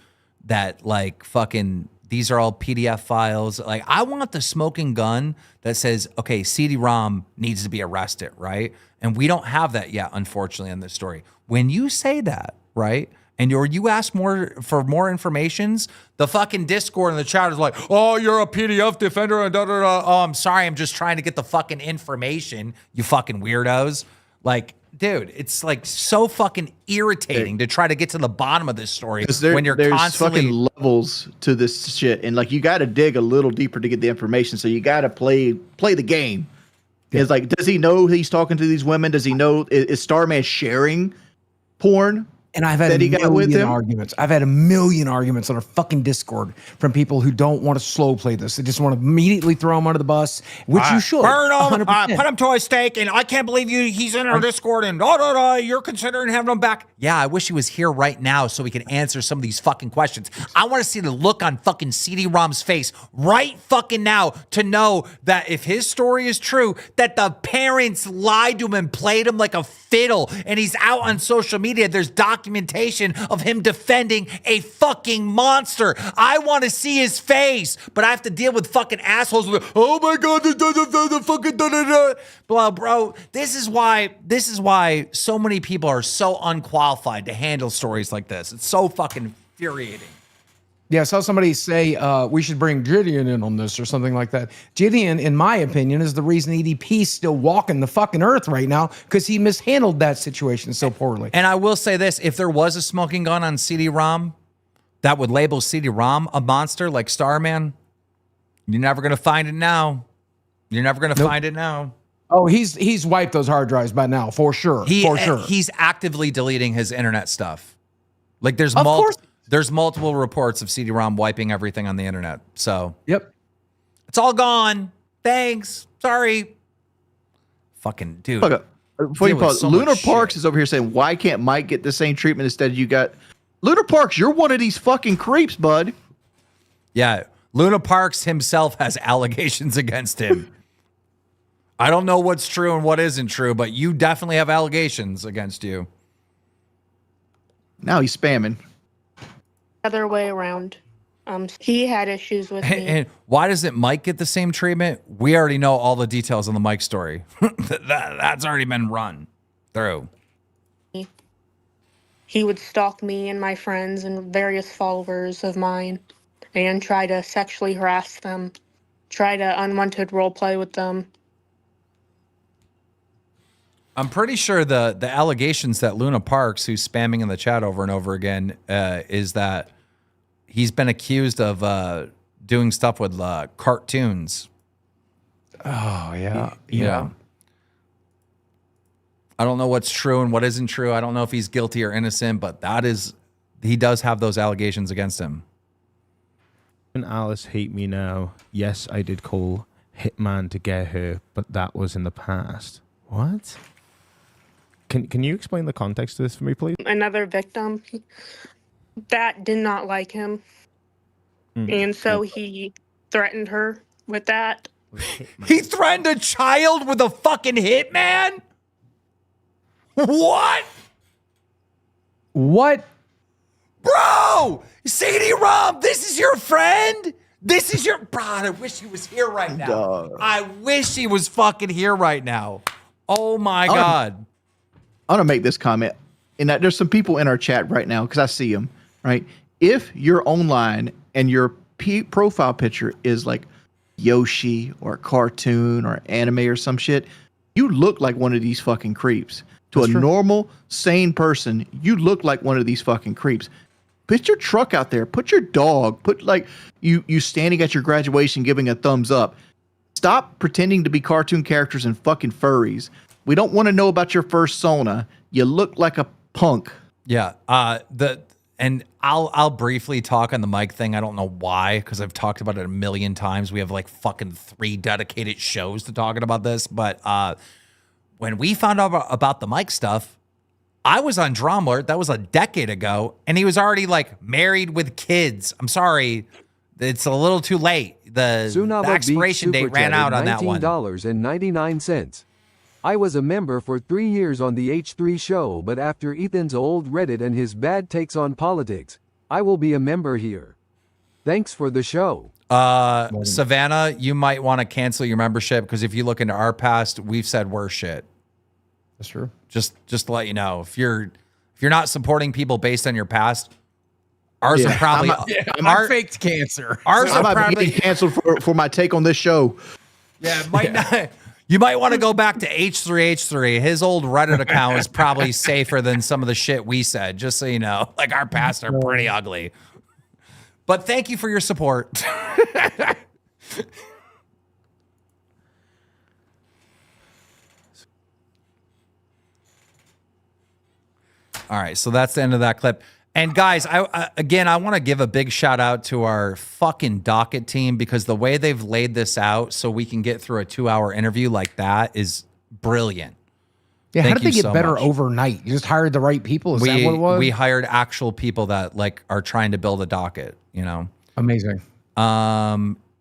that like fucking these are all PDF files. Like, I want the smoking gun that says, okay, CD-ROM needs to be arrested, right? And we don't have that yet, unfortunately, in this story. When you say that, right, and you ask for more informations, the fucking Discord and the chat is like, oh, you're a PDF defender and da-da-da. Oh, I'm sorry, I'm just trying to get the fucking information, you fucking weirdos. Like, dude, it's like so fucking irritating to try to get to the bottom of this story when you're there's constantly fucking levels to this shit, and like you got to dig a little deeper to get the information. So you got to play the game. It's like, does he know he's talking to these women? Does he know is Starman sharing porn? And I've had a million arguments. I've had a million arguments on our fucking Discord from people who don't want to slow play this. They just want to immediately throw him under the bus, which you should. Burn him, put him to a stake, and I can't believe he's in our Discord, and you're considering having him back. Yeah, I wish he was here right now so we can answer some of these fucking questions. I want to see the look on fucking CD-ROM's face right fucking now to know that if his story is true, that the parents lied to him and played him like a fiddle, and he's out on social media. There's documentation of him defending a fucking monster. I want to see his face, but I have to deal with fucking assholes with, oh my god, the fucking da-da-da. Bro, this is why so many people are so unqualified to handle stories like this. It's so fucking infuriating. Yeah, I saw somebody say we should bring Gideon in on this or something like that. Gideon, in my opinion, is the reason EDP's still walking the fucking earth right now because he mishandled that situation so poorly. And I will say this, if there was a smoking gun on CD-ROM that would label CD-ROM a monster like Starman, you're never going to find it now. You're never going to find it now. Oh, he's wiped those hard drives by now, for sure. He's actively deleting his internet stuff. Like there's multiple reports of CD-ROM wiping everything on the internet. So yep, it's all gone. Thanks. Sorry. Fucking dude. Okay. Before you pause, Lunar Parks is over here saying, why can't Mike get the same treatment instead you got? Lunar Parks, you're one of these fucking creeps, bud. Yeah. Luna Parks himself has allegations against him. I don't know what's true and what isn't true, but you definitely have allegations against you. Now he's spamming. Other way around. He had issues with me. And why doesn't Mike get the same treatment? We already know all the details on the Mike story. That's already been run through. He would stalk me and my friends and various followers of mine and try to sexually harass them, try to unwanted role play with them. I'm pretty sure the allegations that Luna Parks, who's spamming in the chat over and over again, is that he's been accused of doing stuff with cartoons. Oh, yeah. Yeah. I don't know what's true and what isn't true. I don't know if he's guilty or innocent, but he does have those allegations against him. And Alice hate me now. Yes, I did call Hitman to get her, but that was in the past. What? Can you explain the context of this for me, please? Another victim that did not like him. And so he threatened her with that. He threatened a child with a fucking hitman? What? What? Bro! CD-ROM, this is your friend? This is your... Bro, I wish he was here right now. Dog. I wish he was fucking here right now. Oh my God. I want to make this comment. And that there's some people in our chat right now, because I see them, right? If you're online and your profile picture is like Yoshi or a cartoon or anime or some shit, you look like one of these fucking creeps. To a normal, sane person, you look like one of these fucking creeps. Put your truck out there. Put your dog. Put like you standing at your graduation giving a thumbs up. Stop pretending to be cartoon characters and fucking furries. We don't want to know about your first Sona. You look like a punk. Yeah. And I'll briefly talk on the mic thing. I don't know why, because I've talked about it a million times. We have like fucking 3 dedicated shows to talking about this. But when we found out about the mic stuff, I was on Drama Alert. That was a decade ago, and he was already like married with kids. I'm sorry, it's a little too late. The expiration date ran out on that one. $19.99. I was a member for 3 years on the H3 show, but after Ethan's old Reddit and his bad takes on politics, I will be a member here. Thanks for the show. Savannah, you might want to cancel your membership, because if you look into our past, we've said worse shit. That's true. Just to let you know, if you're not supporting people based on your past, ours are probably I faked cancer. Ours are I'm probably getting canceled for my take on this show. Yeah, it might not. You might want to go back to H3H3. His old Reddit account is probably safer than some of the shit we said, just so you know. Like, our past are pretty ugly. But thank you for your support. All right, so that's the end of that clip. And guys, I want to give a big shout out to our fucking docket team, because the way they've laid this out so we can get through a 2-hour interview like that is brilliant. Yeah, Thank how did they you get so better much. overnight? You just hired the right people? Is that what it was? We hired actual people that like are trying to build a docket, you know. Amazing.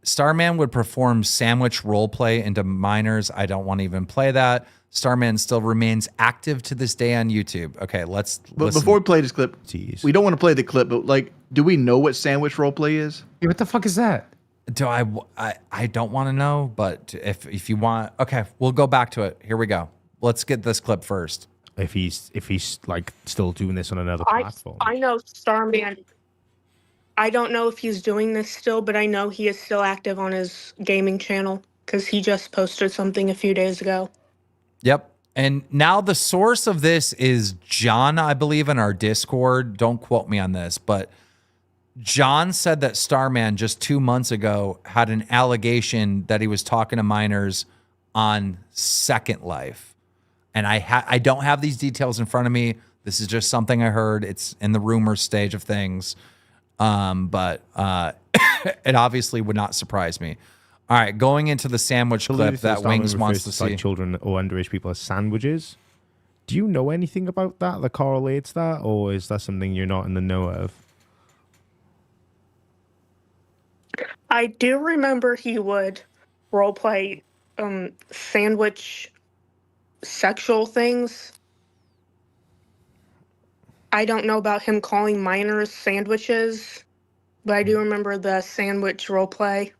Starman would perform sandwich role play into minors. I don't want to even play that. Starman still remains active to this day on YouTube. Okay, let's But listen. before we play this clip, Jeez. we don't want to play the clip, but like, do we know what sandwich roleplay is? Hey, what the fuck is that? Do I don't want to know, but if you want, okay, we'll go back to it. Here we go. Let's get this clip first. If he's like still doing this on another platform. I know Starman. I don't know if he's doing this still, but I know he is still active on his gaming channel, because he just posted something a few days ago. Yep. And now the source of this is John, I believe, in our Discord. Don't quote me on this, but John said that Starman just 2 months ago had an allegation that he was talking to minors on Second Life. And I don't have these details in front of me. This is just something I heard. It's in the rumor stage of things. But it obviously would not surprise me. All right, going into the sandwich clip that Wings wants to see. Like children or underage people as sandwiches. Do you know anything about that that correlates that, or is that something you're not in the know of? I do remember he would roleplay sandwich sexual things. I don't know about him calling minors sandwiches, but I do remember the sandwich roleplay.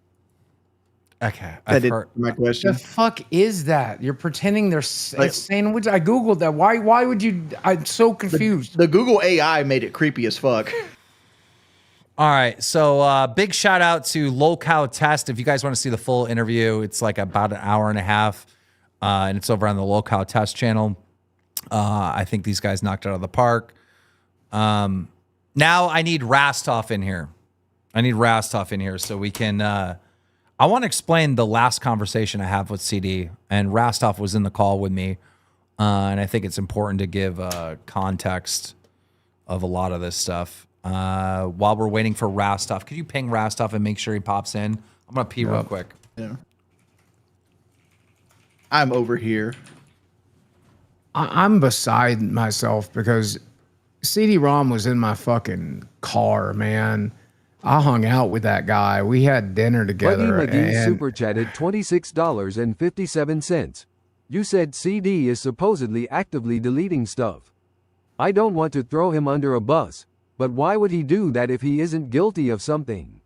Okay, That is my question. The fuck is that? You're pretending they're sandwich? I Googled that. Why would you? I'm so confused. The Google AI made it creepy as fuck. All right, so big shout out to Lolcow Test. If you guys want to see the full interview, it's like about an hour and a half, and it's over on the Lolcow Test channel. I think these guys knocked it out of the park. Now I need Rastov in here. So we can. I want to explain the last conversation I have with CD, and Rastov was in the call with me, and I think it's important to give context of a lot of this stuff. While we're waiting for Rastov, could you ping Rastov and make sure he pops in? I'm gonna pee real quick. Yeah. I'm over here. I'm beside myself because CD-ROM was in my fucking car, man. I hung out with that guy. We had dinner together. Buddy McGee super chatted $26.57. You said CD is supposedly actively deleting stuff. I don't want to throw him under a bus, but why would he do that if he isn't guilty of something?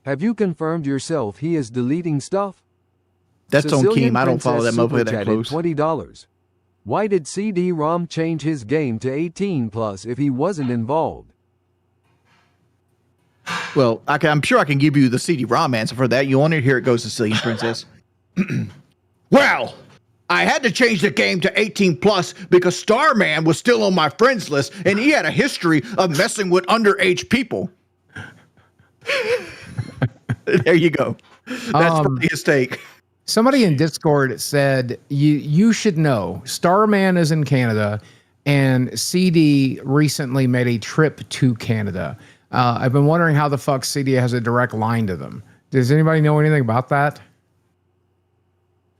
Have you confirmed yourself he is deleting stuff? That's on Sicilian Keem. I don't follow that Princess motherfucker that super close. chatted $20. Why did CD-ROM change his game to 18 plus if he wasn't involved? Well, I'm sure I can give you the CD-ROM answer for that. You want it? Here it goes, Sicilian Princess. Well, I had to change the game to 18 plus because Starman was still on my friends list and he had a history of messing with underage people. There you go. That's probably his take. Somebody in Discord said you should know Starman is in Canada, and CD recently made a trip to Canada. I've been wondering how the fuck CD has a direct line to them. Does anybody know anything about that?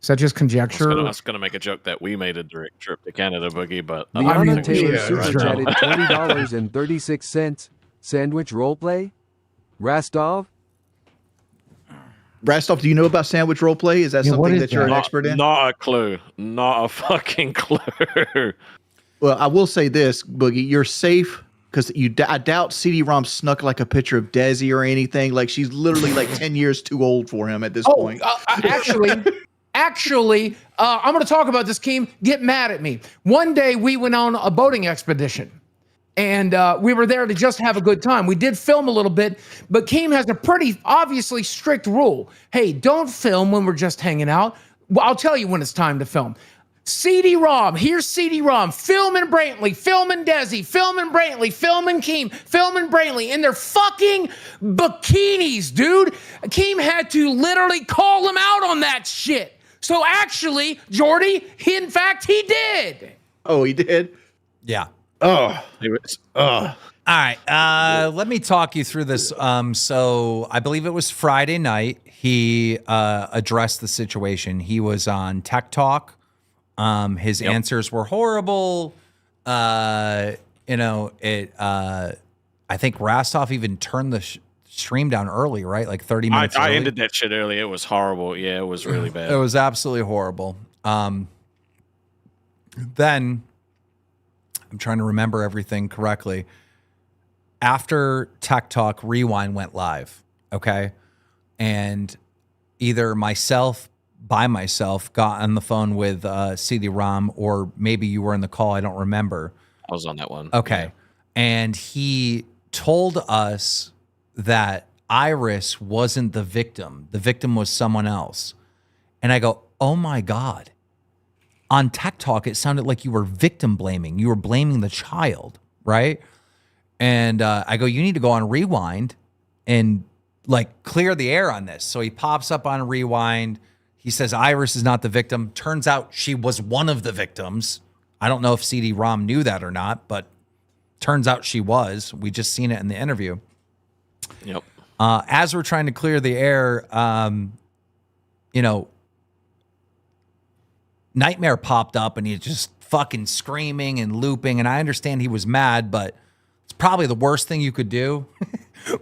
Is that just conjecture? I was gonna make a joke that we made a direct trip to Canada, Boogie, but Liana Taylor super chatted $20.36. Sandwich roleplay? Rastov? Rastov, do you know about sandwich roleplay? Is that something that you're an expert in? Not a clue. Not a fucking clue. Well, I will say this, Boogie, you're safe because I doubt CD-ROM snuck like a picture of Desi or anything. Like she's literally like 10 years too old for him at this point. Actually, I'm going to talk about this, Keem. Get mad at me. One day we went on a boating expedition. And we were there to just have a good time. We did film a little bit, but Keem has a pretty obviously strict rule. Hey, don't film when we're just hanging out. Well, I'll tell you when it's time to film. CD-ROM, here's CD-ROM, filming Brantley, filming Desi, filming Brantley, filming Keem, filming Brantley in their fucking bikinis, dude. Keem had to literally call him out on that shit. So actually, Jordy, in fact, he did. Oh, he did? Yeah. Oh. All right. Let me talk you through this. So I believe it was Friday night. He addressed the situation. He was on Tech Talk. His answers were horrible. I think Rastov even turned the stream down early, right? Like 30 minutes I early. ended that shit early. It was horrible. Yeah, it was really bad. It was absolutely horrible. Then I'm trying to remember everything correctly. After Tech Talk, Rewind went live, okay? And either by myself, got on the phone with CD-ROM, or maybe you were in the call, I don't remember. I was on that one. Okay. Yeah. And he told us that Iris wasn't the victim. The victim was someone else. And I go, oh my God. On Tech Talk, it sounded like you were victim blaming. You were blaming the child, right? And I go, you need to go on Rewind and like clear the air on this. So he pops up on Rewind. He says Iris is not the victim. Turns out she was one of the victims. I don't know if CD-ROM knew that or not, but turns out she was. We just seen it in the interview. Yep. As we're trying to clear the air, Nightmare popped up and he's just fucking screaming and looping. And I understand he was mad, but it's probably the worst thing you could do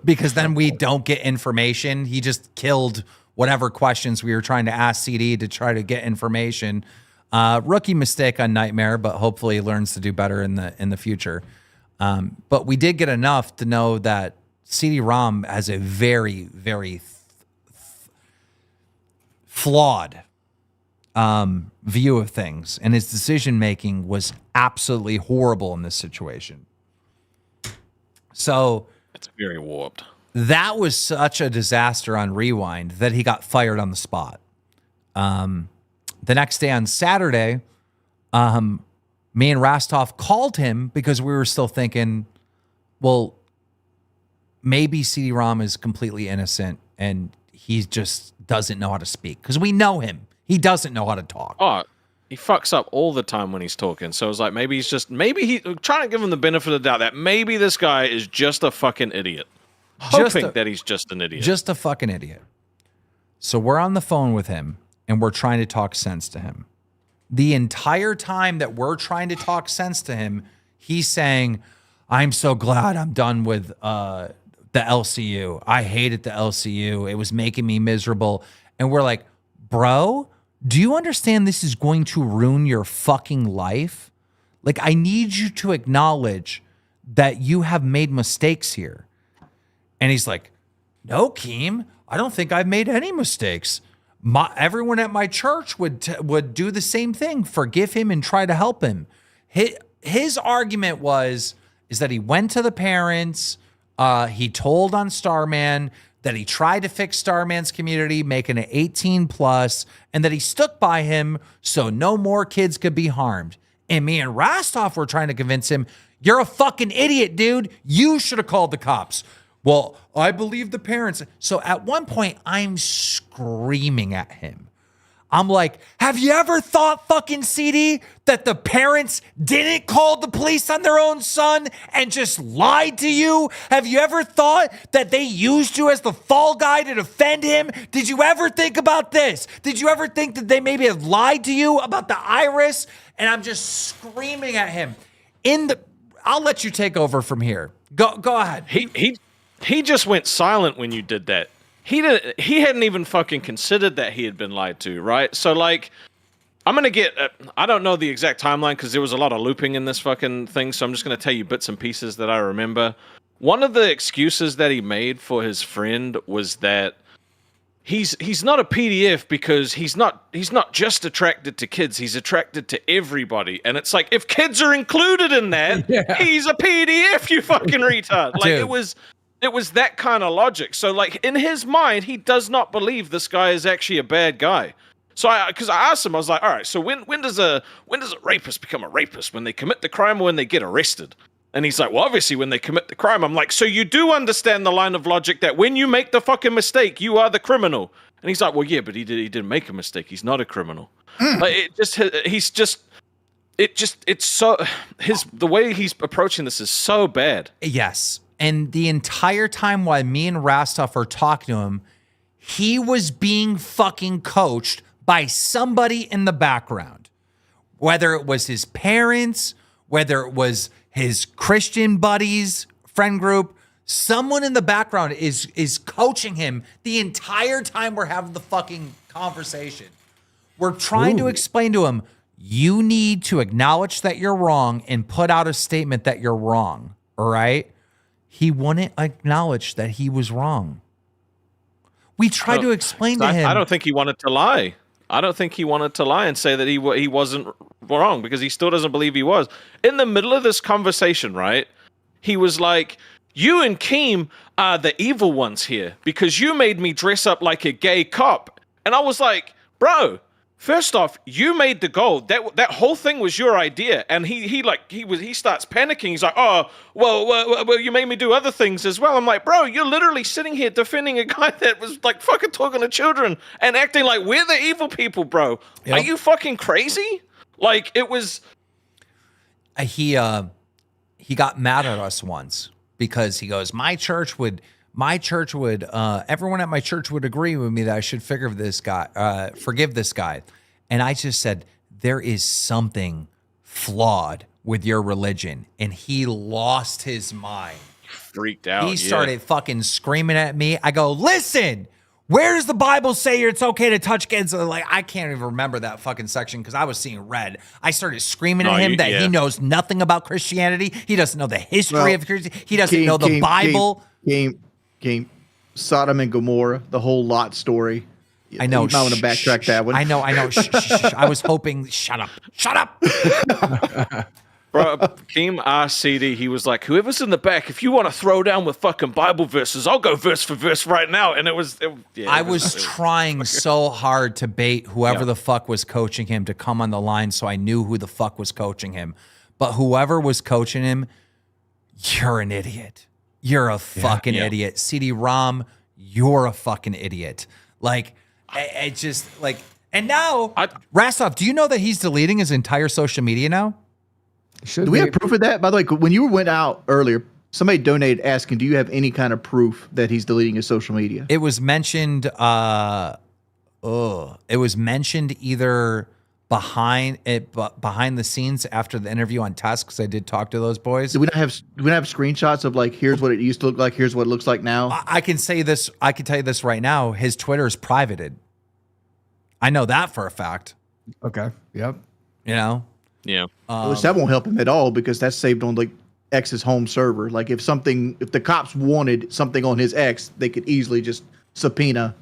because then we don't get information. He just killed whatever questions we were trying to ask CD to try to get information. Rookie mistake on Nightmare, but hopefully he learns to do better in the future. But we did get enough to know that CD-ROM has a very, very flawed view of things, and his decision making was absolutely horrible in this situation. So it's very warped. That was such a disaster on Rewind that he got fired on the spot. The next day on Saturday, me and Rastov called him because we were still thinking, well, maybe CD-ROM is completely innocent and he just doesn't know how to speak because we know him. He doesn't know how to talk. Oh, he fucks up all the time when he's talking. So it's like maybe he trying to give him the benefit of the doubt that maybe this guy is just a fucking idiot. Hoping that he's just an idiot. Just a fucking idiot. So we're on the phone with him and we're trying to talk sense to him. The entire time that we're trying to talk sense to him, he's saying, I'm so glad I'm done with the LCU. I hated the LCU. It was making me miserable. And we're like, bro, do you understand this is going to ruin your fucking life? Like, I need you to acknowledge that you have made mistakes here. And he's like, no, Keem, I don't think I've made any mistakes. Everyone at my church would do the same thing, forgive him and try to help him. His argument is that he went to the parents, he told on Starman that he tried to fix Starman's community, making it 18 plus, and that he stuck by him so no more kids could be harmed. And me and Rastov were trying to convince him, you're a fucking idiot, dude. You should have called the cops. Well, I believe the parents. So at one point, I'm screaming at him. I'm like, have you ever thought, fucking CD, that the parents didn't call the police on their own son and just lied to you? Have you ever thought that they used you as the fall guy to defend him? Did you ever think about this? Did you ever think that they maybe have lied to you about the iris? And I'm just screaming at him. I'll let you take over from here. Go ahead. He just went silent when you did that. He hadn't even fucking considered that he had been lied to, right? So, like, I'm going to get... I don't know the exact timeline because there was a lot of looping in this fucking thing, so I'm just going to tell you bits and pieces that I remember. One of the excuses that he made for his friend was that he's not a PDF because he's not just attracted to kids, he's attracted to everybody. And it's like, if kids are included in that, he's a PDF, you fucking retard. Like, it was that kind of logic. So, like, in his mind, he does not believe this guy is actually a bad guy. So, because I asked him, I was like, all right, so when does a rapist become a rapist? When they commit the crime or when they get arrested? And he's like, well, obviously when they commit the crime. I'm like, so you do understand the line of logic that when you make the fucking mistake, you are the criminal. And he's like, well, yeah, but he didn't make a mistake. He's not a criminal. Like, the way he's approaching this is so bad. Yes. And the entire time while me and Rastov are talking to him, he was being fucking coached by somebody in the background. Whether it was his parents, whether it was his Christian buddies, friend group, someone in the background is coaching him the entire time we're having the fucking conversation. We're trying to explain to him, you need to acknowledge that you're wrong and put out a statement that you're wrong, all right? He wouldn't acknowledge that he was wrong. We tried to explain to him. I don't think he wanted to lie. I don't think he wanted to lie and say that he wasn't wrong because he still doesn't believe he was. In the middle of this conversation, right, he was like, you and Keem are the evil ones here because you made me dress up like a gay cop. And I was like, bro, first off, you made the goal. That whole thing was your idea. And he starts panicking. He's like, oh, well, you made me do other things as well. I'm like, bro, you're literally sitting here defending a guy that was like fucking talking to children and acting like we're the evil people, bro. Yep. Are you fucking crazy? Like, it was. He got mad at us once because he goes, everyone at my church would agree with me that I should forgive this guy. And I just said, there is something flawed with your religion. And he lost his mind. Freaked out. He started fucking screaming at me. I go, listen, where does the Bible say it's okay to touch kids? Like, I can't even remember that fucking section because I was seeing red. I started screaming at him that he knows nothing about Christianity. He doesn't know the history of Christianity. He doesn't know the Bible. Game Sodom and Gomorrah, the whole Lot story. I know. You might want to backtrack that one. I know. Shh. I was hoping. Shut up. Bro, Keem asked CD, he was like, whoever's in the back, if you want to throw down with fucking Bible verses, I'll go verse for verse right now. And I was trying so hard to bait whoever the fuck was coaching him to come on the line so I knew who the fuck was coaching him. But whoever was coaching him, you're an idiot. You're a fucking idiot. CD-ROM, you're a fucking idiot. Like, it just, like, and now, Rastov, do you know that he's deleting his entire social media now? Do we have proof of that? By the way, when you went out earlier, somebody donated asking, do you have any kind of proof that he's deleting his social media? It was mentioned, either behind the scenes after the interview on Tusk, because I did talk to those boys. Do we not have screenshots of like, here's what it used to look like, here's what it looks like now? I can say this, I can tell you this right now. His Twitter is privated. I know that for a fact. Okay. Yep. You know? Yeah. Which that won't help him at all because that's saved on like X's home server. Like if the cops wanted something on his X, they could easily just subpoena.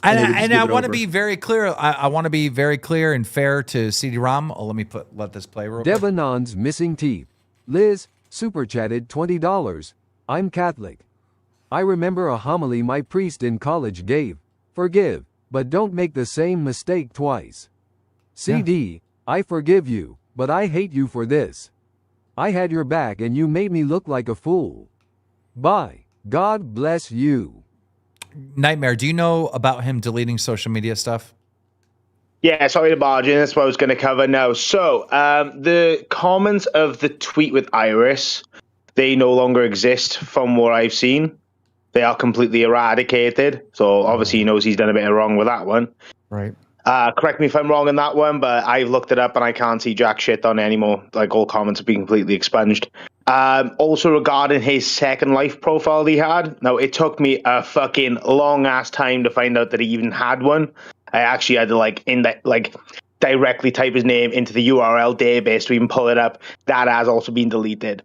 And I want to be very clear. I want to be very clear and fair to CD-ROM. Oh, let this play real quick. Devanon's missing teeth. Liz super chatted $20. I'm Catholic. I remember a homily my priest in college gave. Forgive, but don't make the same mistake twice. CD, I forgive you, but I hate you for this. I had your back and you made me look like a fool. Bye. God bless you. Nightmare, do you know about him deleting social media stuff? Yeah, sorry to barge in. That's what I was going to cover now. So, the comments of the tweet with Iris, they no longer exist from what I've seen. They are completely eradicated. So, obviously, he knows he's done a bit of wrong with that one. Right. Correct me if I'm wrong on that one, but I've looked it up and I can't see jack shit on it anymore. Like, all comments have been completely expunged. Also, regarding his Second Life profile that he had, now, it took me a fucking long-ass time to find out that he even had one. I actually had to directly type his name into the URL database to even pull it up. That has also been deleted.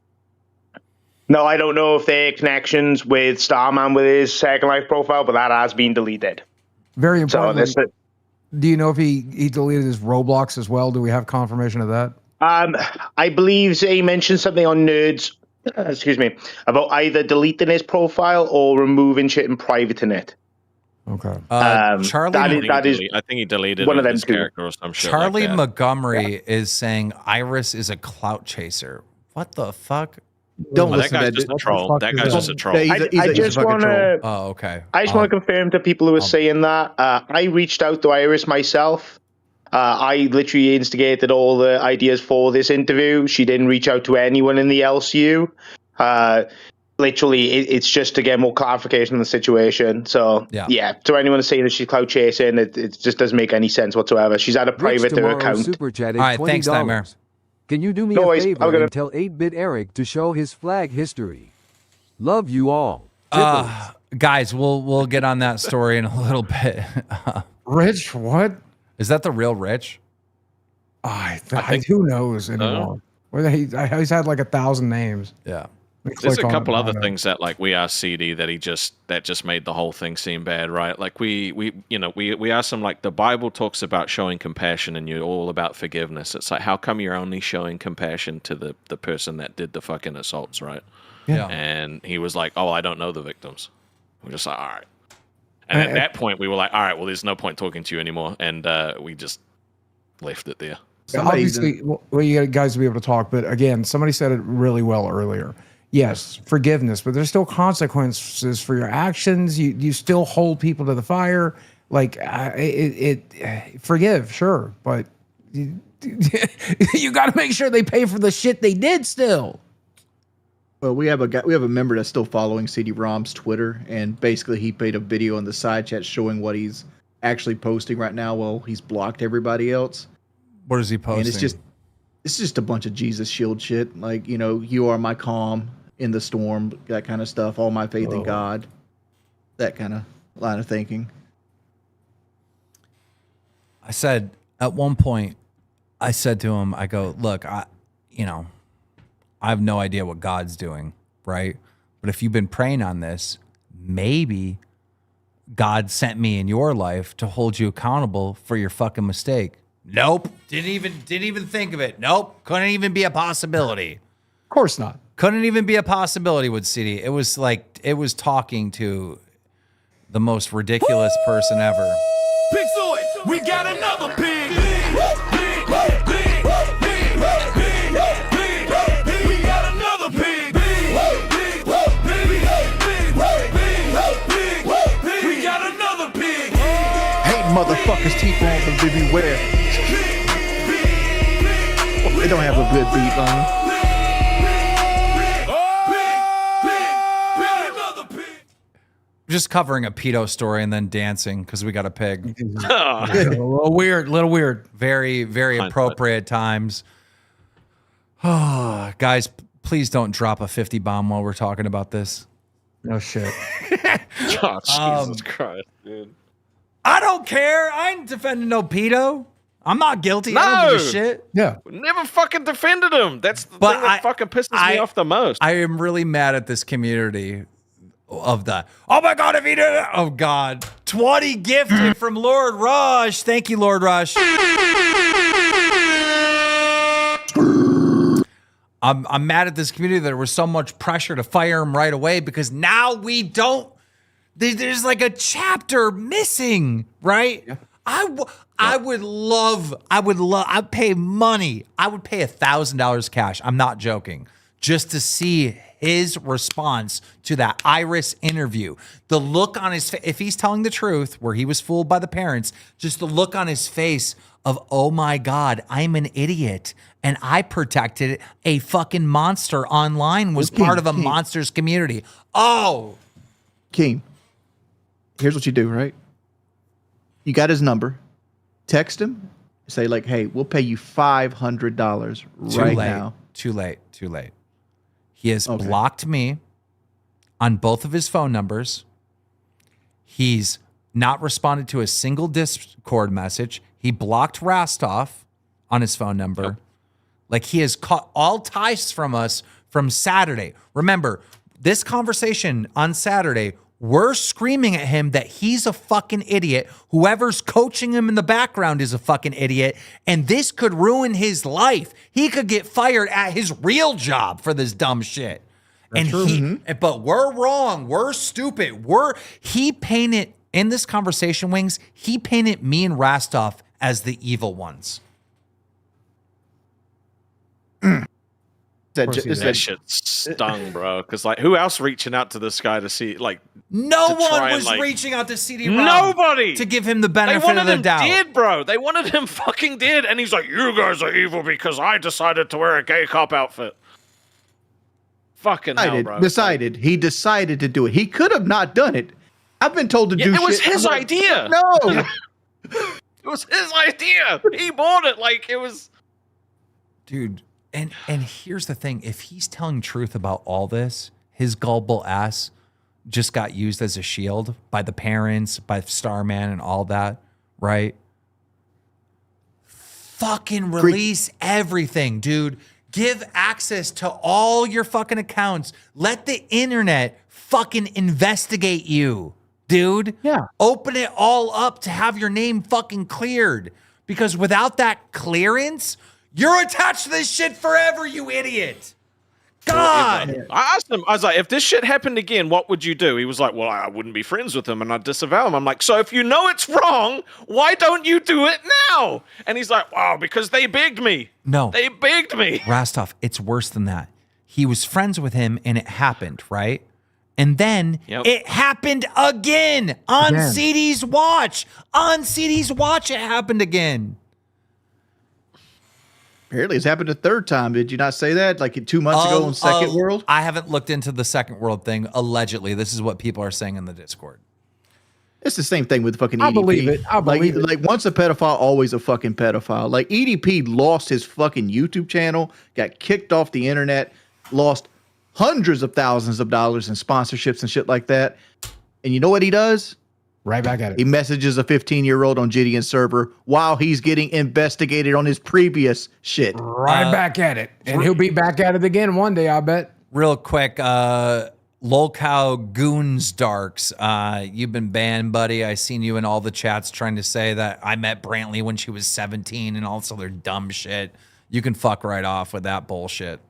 No, I don't know if there are connections with Starman with his Second Life profile, but that has been deleted. Very important. So do you know if he deleted his Roblox as well? Do we have confirmation of that? I believe he mentioned something on Nerds, about either deleting his profile or removing shit and privating it. Okay. Charlie, I think he deleted one of them his two. character or some shit. Charlie like that. Montgomery is saying Iris is a clout chaser. What the fuck? Don't Oh, that listen to guy's that. just a dude. troll. That guy's just a troll. I just want to. Oh, okay. I just want to confirm to people who are saying that I reached out to Iris myself. I literally instigated all the ideas for this interview. She didn't reach out to anyone in the LCU. Literally, it's just to get more clarification on the situation. So, yeah, to anyone saying that she's cloud chasing, it just doesn't make any sense whatsoever. She's at a private account. Super chatted All right, $20. thanks, Nightmare. Can you do me No a worries, favor I'm gonna- and tell 8-Bit Eric to show his flag history? Love you all. Guys, we'll get on that story in a little bit. Rich, what? Is that the real Rich? Who knows anymore? He's had like 1,000 names. Yeah. There's a couple other things that like we asked CD that just made the whole thing seem bad, right? Like we asked him, like, the Bible talks about showing compassion and you're all about forgiveness. It's like, how come you're only showing compassion to the person that did the fucking assaults, right? Yeah. And he was like, oh, I don't know the victims. We're just like, all right. And at that point we were like, all right, well, there's no point talking to you anymore. And we just left it there. Obviously, well, you guys will be able to talk, but again, somebody said it really well earlier. Yes, forgiveness, but there's still consequences for your actions. You still hold people to the fire. Like forgive, sure, but you got to make sure they pay for the shit they did still. Well, we have a member that's still following CD-ROM's Twitter, and basically he made a video in the side chat showing what he's actually posting right now. Well, he's blocked everybody else. What is he posting? And it's just a bunch of Jesus shield shit, like, you are my calm in the storm, that kind of stuff. All my faith in God, that kind of line of thinking. I said at one point, I said to him, I go, look, I have no idea what God's doing, right? But if you've been praying on this, maybe God sent me in your life to hold you accountable for your fucking mistake. Nope. Didn't even think of it. Nope. Couldn't even be a possibility. Of course not. Couldn't even be a possibility with CD. It was like, it was talking to the most ridiculous person ever. Pixel, we got another pig. We got another pig. We got another pig. Hey, motherfuckers, T-Bone from Beware. They don't have a good beat line. Just covering a pedo story and then dancing because we got a pig. A little weird. Very, very appropriate times. Oh, guys, please don't drop a 50 bomb while we're talking about this. No shit. Oh, Jesus Christ, dude. I don't care. I ain't defending no pedo. I'm not guilty. I don't give a shit. Yeah. Never fucking defended him. That's the thing that fucking pisses me off the most. I am really mad at this community of the, oh my God, if he did it. Oh God. 20 gifted from Lord Rush. Thank you, Lord Rush. I'm mad at this community that there was so much pressure to fire him right away because now we don't, there's like a chapter missing, right? Yeah. I'd pay money. I would pay $1,000 cash. I'm not joking. Just to see his response to that Iris interview. The look on his face, if he's telling the truth, where he was fooled by the parents, just the look on his face of, oh my God, I'm an idiot. And I protected a fucking monster online, was part of a monster's community. Oh. Keem, here's what you do, right? You got his number. Text him. Say like, hey, we'll pay you $500 right now. Too late. He has blocked me on both of his phone numbers. He's not responded to a single Discord message. He blocked Rastov on his phone number. Yep. Like, he has cut all ties from us from Saturday. Remember, this conversation on Saturday, we're screaming at him that he's a fucking idiot. Whoever's coaching him in the background is a fucking idiot. And this could ruin his life. He could get fired at his real job for this dumb shit. That's true. But we're wrong. We're stupid. He painted, in this conversation, Wings, he painted me and Rastov as the evil ones. That shit stung, bro. Because like, who else reaching out to this guy to see? Like, no one was reaching out to CD-ROM. Nobody to give him the benefit of the doubt. Did, bro? They wanted him fucking did, and he's like, "You guys are evil because I decided to wear a gay cop outfit." Fucking hell, bro. He decided to do it. He could have not done it. I've been told to do shit. It was his idea. No. It was his idea. He bought it like it was. Dude, and here's the thing. If he's telling truth about all this, his gullible ass just got used as a shield by the parents, by Starman and all that, right? Fucking release everything, dude. Give access to all your fucking accounts. Let the internet fucking investigate you, dude. Yeah. Open it all up to have your name fucking cleared. Because without that clearance, you're attached to this shit forever, you idiot. God. I asked him, I was like, if this shit happened again, what would you do? He was like, well, I wouldn't be friends with him and I'd disavow him. I'm like, so if you know it's wrong, why don't you do it now? And he's like, wow, because they begged me. No. They begged me. Rastov, it's worse than that. He was friends with him and it happened, right? And then it happened again on CD's watch. On CD's watch, it happened again. Apparently, it's happened a third time. Did you not say that? Like 2 months ago on Second World? I haven't looked into the Second World thing. Allegedly, this is what people are saying in the Discord. It's the same thing with fucking EDP. I believe it. I believe it. Like once a pedophile, always a fucking pedophile. Like EDP lost his fucking YouTube channel, got kicked off the internet, lost hundreds of thousands of dollars in sponsorships and shit like that. And you know what he does? Right back at it. He messages a 15-year-old on Gideon's server while he's getting investigated on his previous shit. Right back at it. And he'll be back at it again one day, I bet. Real quick, Lolcow Goons Darks, you've been banned, buddy. I seen you in all the chats trying to say that I met Brantley when she was 17 and also their dumb shit. You can fuck right off with that bullshit.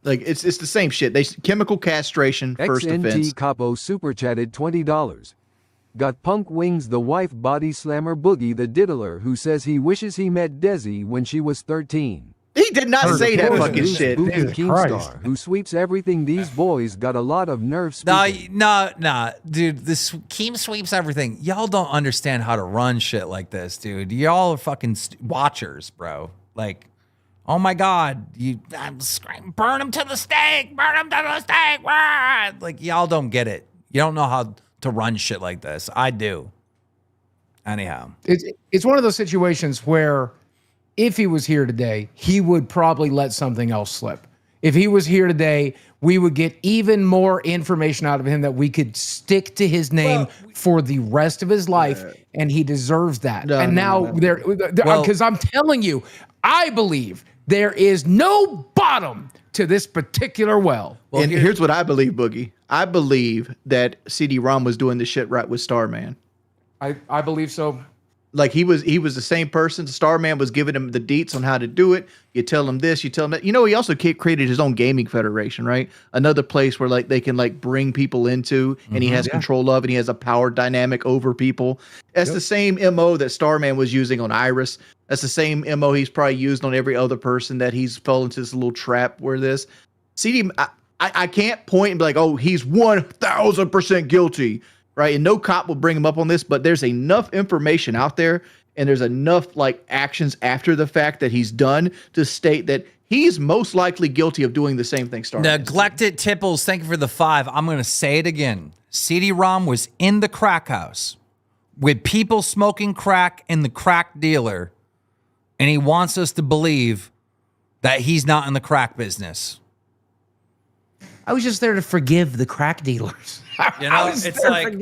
Like it's the same shit. They chemical castration, first offense. XNT Capo super chatted $20. Got Punk Wings the wife body slammer Boogie the diddler who says he wishes he met Desi when she was 13. He did not say that fucking shit. KEEMSTAR, who sweeps everything. These boys got a lot of nerve speaking. Nah, dude. This Keem sweeps everything. Y'all don't understand how to run shit like this, dude. Y'all are fucking watchers, bro. Like, oh my God, I'm screaming, burn him to the stake, burn him to the stake. Rah! Like, y'all don't get it. You don't know how to run shit like this. I do. Anyhow. It's one of those situations where if he was here today, he would probably let something else slip. If he was here today, we would get even more information out of him that we could stick to his name for the rest of his life, and he deserves that. Because I'm telling you, I believe there is no bottom to this particular well. And here's what I believe, Boogie. I believe that CD-ROM was doing the shit right with Starman. I believe so. Like he was the same person. Starman was giving him the deets on how to do it. You tell him this, you tell him that. You know, he also created his own gaming federation, right? Another place where like they can like bring people into, and he has control of, and he has a power dynamic over people. That's the same MO that Starman was using on Iris. That's the same MO he's probably used on every other person that he's fell into this little trap where this CD. I can't point and be like, oh, he's 1,000% guilty. Right. And no cop will bring him up on this, but there's enough information out there. and there's enough like actions after the fact that he's done to state that he's most likely guilty of doing the same thing. Neglected Tipples, thank you for the 5. I'm going to say it again. CD-ROM was in the crack house with people smoking crack and the crack dealer, and he wants us to believe that he's not in the crack business. I was just there to forgive the crack dealers. You know, it's like,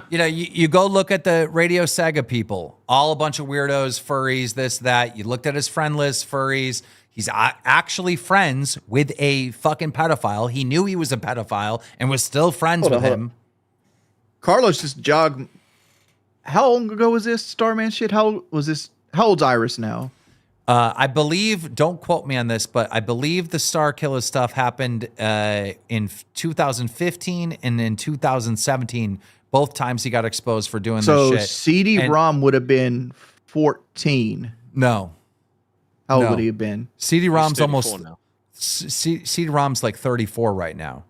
you know, you go look at the Radio Sega people, all a bunch of weirdos, furries, this, that. You looked at his friend list, furries. He's actually friends with a fucking pedophile. He knew he was a pedophile and was still friends with him. Carlos just jogged. How long ago was this Starman shit? How old was this? How old's Iris now? I believe, don't quote me on this, but I believe the Star Killer stuff happened in 2015 and in 2017. Both times he got exposed for doing this shit. So CD-ROM would have been 14. No. How old would he have been? CD-ROM's almost... CD-ROM's like 34 right now.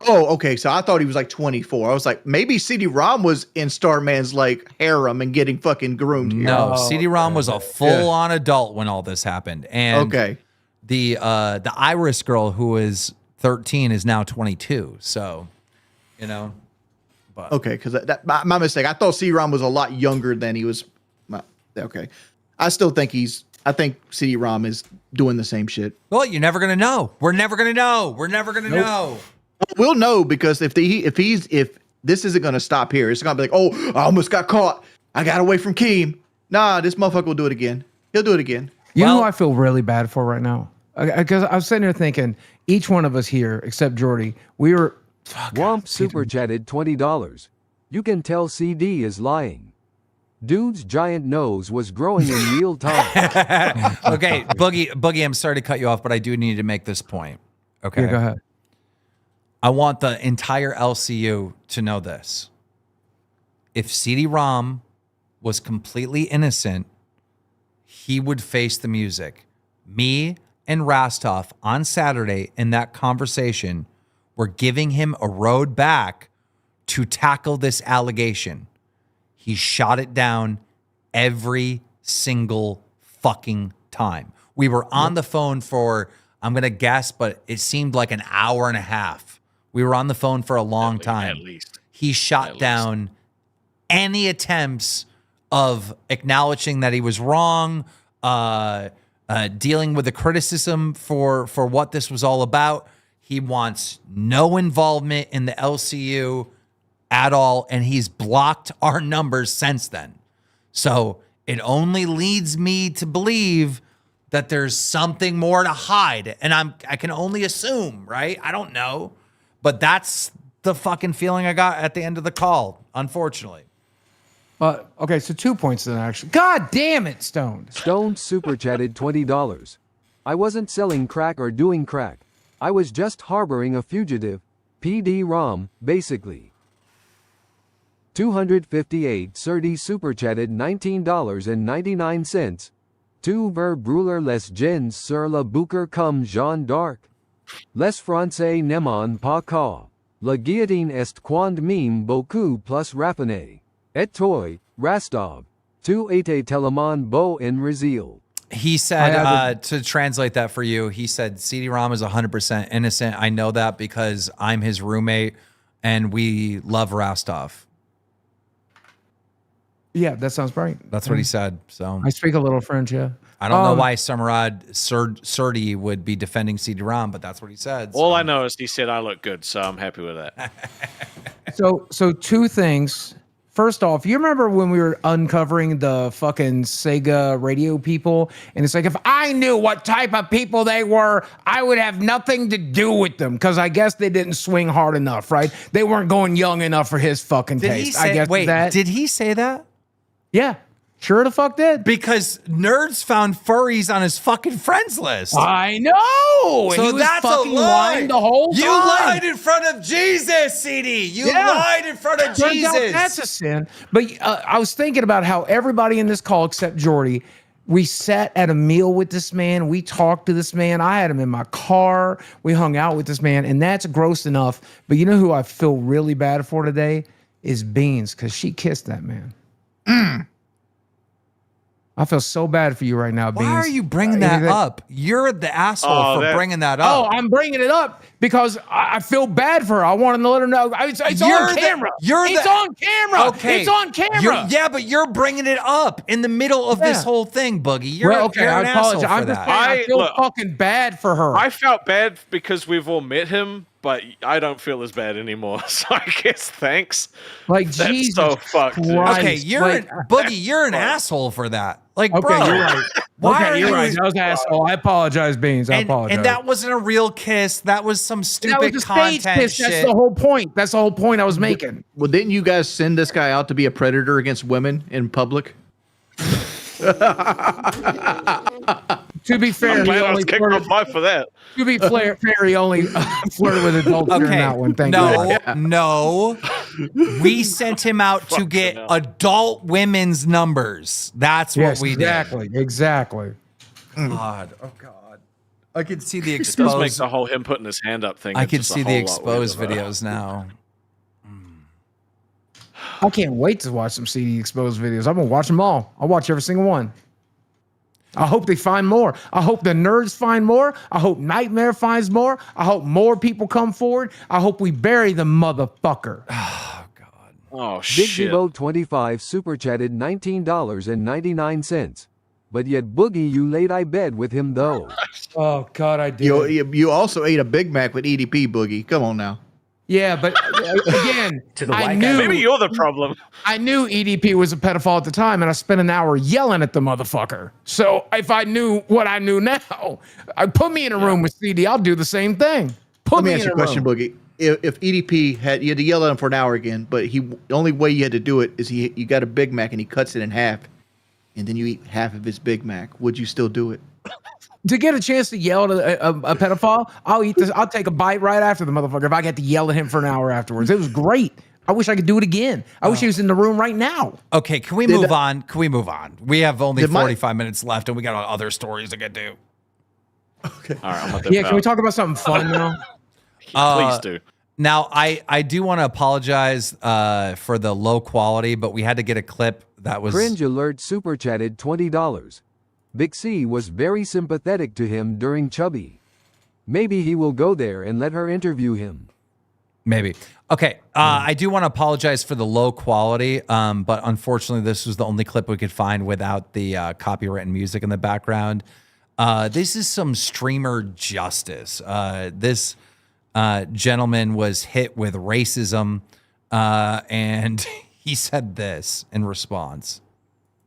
Oh, okay. So I thought he was like 24. I was like, maybe CD-ROM was in Starman's like harem and getting fucking groomed here. No, CD-ROM was a full-on adult when all this happened. And the Iris girl who was 13 is now 22. So, you know. But. Okay, because my mistake. I thought CD-ROM was a lot younger than he was. Okay. I still think I think CD-ROM is doing the same shit. Well, you're never going to know. We're never going to know. We're never going to know. We'll know because if this isn't going to stop here, it's going to be like, oh, I almost got caught. I got away from Keem. Nah, this motherfucker will do it again. He'll do it again. You know who I feel really bad for right now? Because I was sitting there thinking, each one of us here, except Jordy, we were... Womp super chatted $20. You can tell CD is lying. Dude's giant nose was growing in real time. Okay, Boogie, I'm sorry to cut you off, but I do need to make this point. Okay. Yeah, go ahead. I want the entire LCU to know this. If CD-ROM was completely innocent, he would face the music. Me and Rastov on Saturday in that conversation were giving him a road back to tackle this allegation. He shot it down every single fucking time. We were on the phone for, I'm going to guess, but it seemed like an hour and a half. We were on the phone for a long time. At least. He shot down any attempts of acknowledging that he was wrong, dealing with the criticism for what this was all about. He wants no involvement in the LCU at all, and he's blocked our numbers since then. So it only leads me to believe that there's something more to hide, and I can only assume, right? I don't know. But that's the fucking feeling I got at the end of the call, unfortunately. Okay, so 2 points then, actually. God damn it, Stoned. Stoned super chatted $20. I wasn't selling crack or doing crack. I was just harboring a fugitive. PD-ROM, basically. 258 Surdy super chatted $19.99. 2 verb brûler les gens sur le boucher comme Jeanne d'Arc. Les Français n'aiment pas car. La guillotine est quand même beaucoup plus raffiné. Et toi, Rastov, tu étais tellement beau en Brazil. He said, to translate that for you, he said CD-ROM is 100% innocent. I know that because I'm his roommate and we love Rastov. Yeah, that sounds right. That's what he said. So I speak a little French, yeah. I don't know why Samarad Surdy would be defending CD-ROM, but that's what he said. All I know is he said I look good, so I'm happy with that. So 2 things. First off, you remember when we were uncovering the fucking Sega radio people? And it's like, if I knew what type of people they were, I would have nothing to do with them. Because I guess they didn't swing hard enough, right? They weren't going young enough for his fucking taste. Did he say that? Yeah. Sure the fuck did. Because nerds found furries on his fucking friends list. I know. So he was that's fucking a lie. lying the whole time. You lied in front of Jesus, CD. You lied in front of Jesus. That's a sin. But I was thinking about how everybody in this call except Jordy, we sat at a meal with this man. We talked to this man. I had him in my car. We hung out with this man. And that's gross enough. But you know who I feel really bad for today is Beans, because she kissed that man. I feel so bad for you right now, Beans. Why are you bringing that up? You're the asshole for bringing that up. Oh, I'm bringing it up because I feel bad for her. I wanted to let her know. It's on camera. It's on camera. Okay. It's on camera. Yeah, but you're bringing it up in the middle of this whole thing, Boogie. You're, okay, you're an I apologize. asshole for that. I feel fucking bad for her. I felt bad because we've all met him, but I don't feel as bad anymore. So I guess thanks. Like, that's Jesus so fucked. Dude. Okay, Boogie, you're an asshole for that. Like, okay, bro, you're right. Why are you're you? right. That was an asshole. I apologize, Beans. I apologize. And that wasn't a real kiss. That was some stupid that was a stage content kiss. shit. That's the whole point. That's the whole point I was making. Well, didn't you guys send this guy out to be a predator against women in public? To be fair, he only flirted for that. To be fair, he only flirted with adults during that one. Thank you. No. We sent him out to get adult women's numbers. That's what we did. Exactly. God. Oh God. I can see the It exposed. does make the whole him putting his hand up thing. I can see the exposed videos now. I can't wait to watch some CD exposed videos. I'm gonna watch them all. I'll watch every single one. I hope they find more. I hope the nerds find more. I hope Nightmare finds more. I hope more people come forward. I hope we bury the motherfucker. Oh God. Oh Big shit. Debo 25 super chatted $19.99. But yet Boogie, you laid I bed with him though. Oh God, I did. You also ate a Big Mac with EDP, Boogie. Come on now. Yeah, but again, I knew Maybe you're the problem. I knew EDP was a pedophile at the time, and I spent an hour yelling at the motherfucker. So if I knew what I knew now, put me in a room with CD, I'll do the same thing. Let me ask you a question, Boogie. If EDP had, you had to yell at him for an hour again, but the only way you had to do it is you got a Big Mac and he cuts it in half, and then you eat half of his Big Mac. Would you still do it? To get a chance to yell at a pedophile, I'll eat this. I'll take a bite right after the motherfucker if I get to yell at him for an hour afterwards. It was great. I wish I could do it again. I wish he was in the room right now. Okay, can we move on? Can we move on? We have only 45 minutes left, and we got other stories to get to. Okay. All right. Can we talk about something fun now? Please do. Now, I do want to apologize for the low quality, but we had to get a clip that was... Cringe Alert super chatted $20. Big C was very sympathetic to him during Chubby. Maybe he will go there and let her interview him. Maybe. Okay. I do want to apologize for the low quality, but unfortunately, this was the only clip we could find without the copyrighted music in the background. This is some streamer justice. This gentleman was hit with racism, and he said this in response.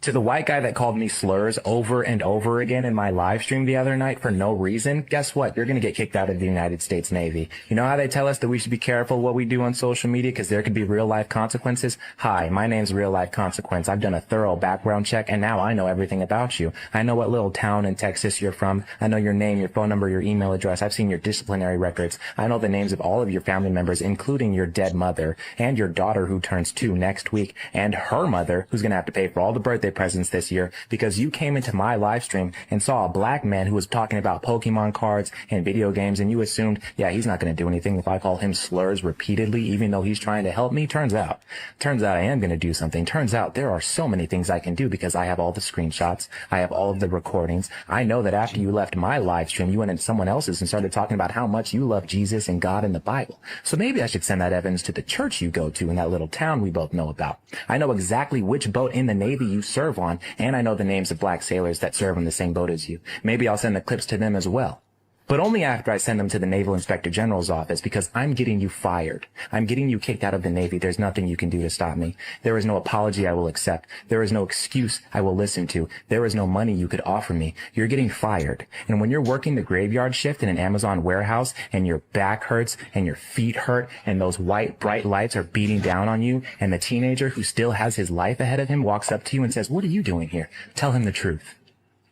To the white guy that called me slurs over and over again in my live stream the other night for no reason, guess what? You're going to get kicked out of the United States Navy. You know how they tell us that we should be careful what we do on social media because there could be real life consequences? Hi, my name's Real Life Consequence. I've done a thorough background check and now I know everything about you. I know what little town in Texas you're from. I know your name, your phone number, your email address. I've seen your disciplinary records. I know the names of all of your family members, including your dead mother and your daughter who turns 2 next week and her mother who's going to have to pay for all the birthday presents this year because you came into my live stream and saw a black man who was talking about Pokemon cards and video games and you assumed, yeah, he's not going to do anything if I call him slurs repeatedly even though he's trying to help me. Turns out I am going to do something. Turns out there are so many things I can do because I have all the screenshots. I have all of the recordings. I know that after you left my live stream, you went into someone else's and started talking about how much you love Jesus and God and the Bible. So maybe I should send that evidence to the church you go to in that little town we both know about. I know exactly which boat in the Navy you serve on, and I know the names of black sailors that serve on the same boat as you. Maybe I'll send the clips to them as well. But only after I send them to the Naval Inspector General's office because I'm getting you fired. I'm getting you kicked out of the Navy. There's nothing you can do to stop me. There is no apology I will accept. There is no excuse I will listen to. There is no money you could offer me. You're getting fired. And when you're working the graveyard shift in an Amazon warehouse and your back hurts and your feet hurt and those white bright lights are beating down on you and the teenager who still has his life ahead of him walks up to you and says, "What are you doing here?" Tell him the truth.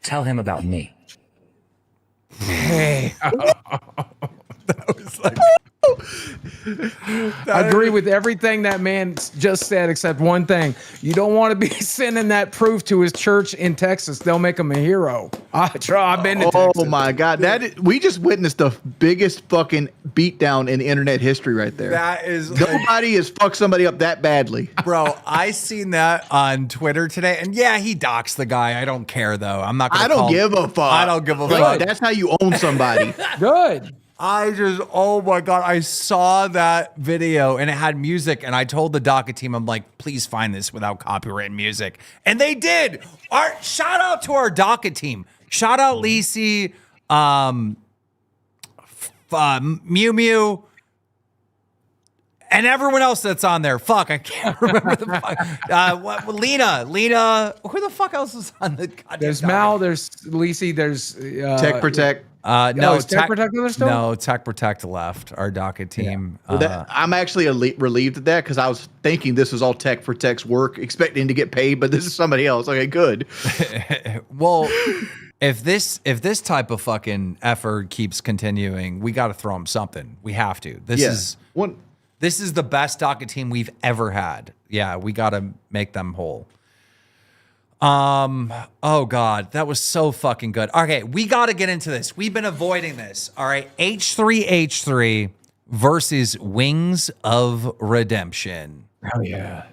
Tell him about me. Hey. That was like, I agree with everything that man just said, except one thing. You don't want to be sending that proof to his church in Texas. They'll make him a hero. I've been to Texas. Oh my God. We just witnessed the biggest fucking beatdown in internet history right there. That is nobody has fucked somebody up that badly. Bro, I seen that on Twitter today. And yeah, he doxed the guy. I don't care though. I'm not gonna I don't give a fuck. I don't give a fuck. That's how you own somebody. Good. Oh my God, I saw that video and it had music, and I told the docket team, I'm like, please find this without copyright music. And they did. Shout out to our docket team. Shout out Lisi, Mew Mew, and everyone else that's on there. Fuck, I can't remember the fuck. Lena, who the fuck else is on the goddamn There's Mal, there's Lisi, there's Tech Protect. No, Tech Protect still? No, Tech Protect left. Our docket team. Yeah. Well, I'm actually relieved at that because I was thinking this was all Tech Protect's work, expecting to get paid, but this is somebody else. Okay, good. Well, if this type of fucking effort keeps continuing, we got to throw them something. We have to. This is the best docket team we've ever had. Yeah, we got to make them whole. Oh God, that was so fucking good. Okay, we got to get into this. We've been avoiding this. All right, H3H3 versus Wings of Redemption. Oh yeah.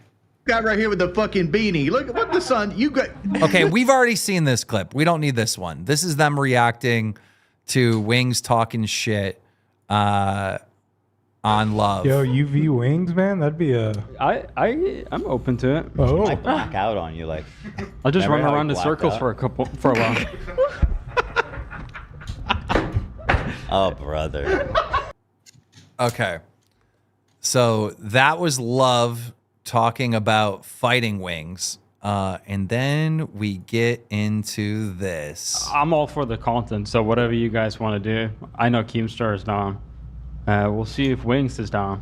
Guy right here with the fucking beanie. Look what the son you got. Okay, we've already seen this clip. We don't need this one. This is them reacting to Wings talking shit on Love. Yo, UV Wings, man, that'd be a. I'm open to it. Oh, I black out on you, like. I'll just run around in circles out? for a while. Oh, brother. Okay, so that was Love talking about fighting Wings, and then we get into this. I'm all for the content, so whatever you guys want to do. I know Keemstar is down. We'll see if Wings is down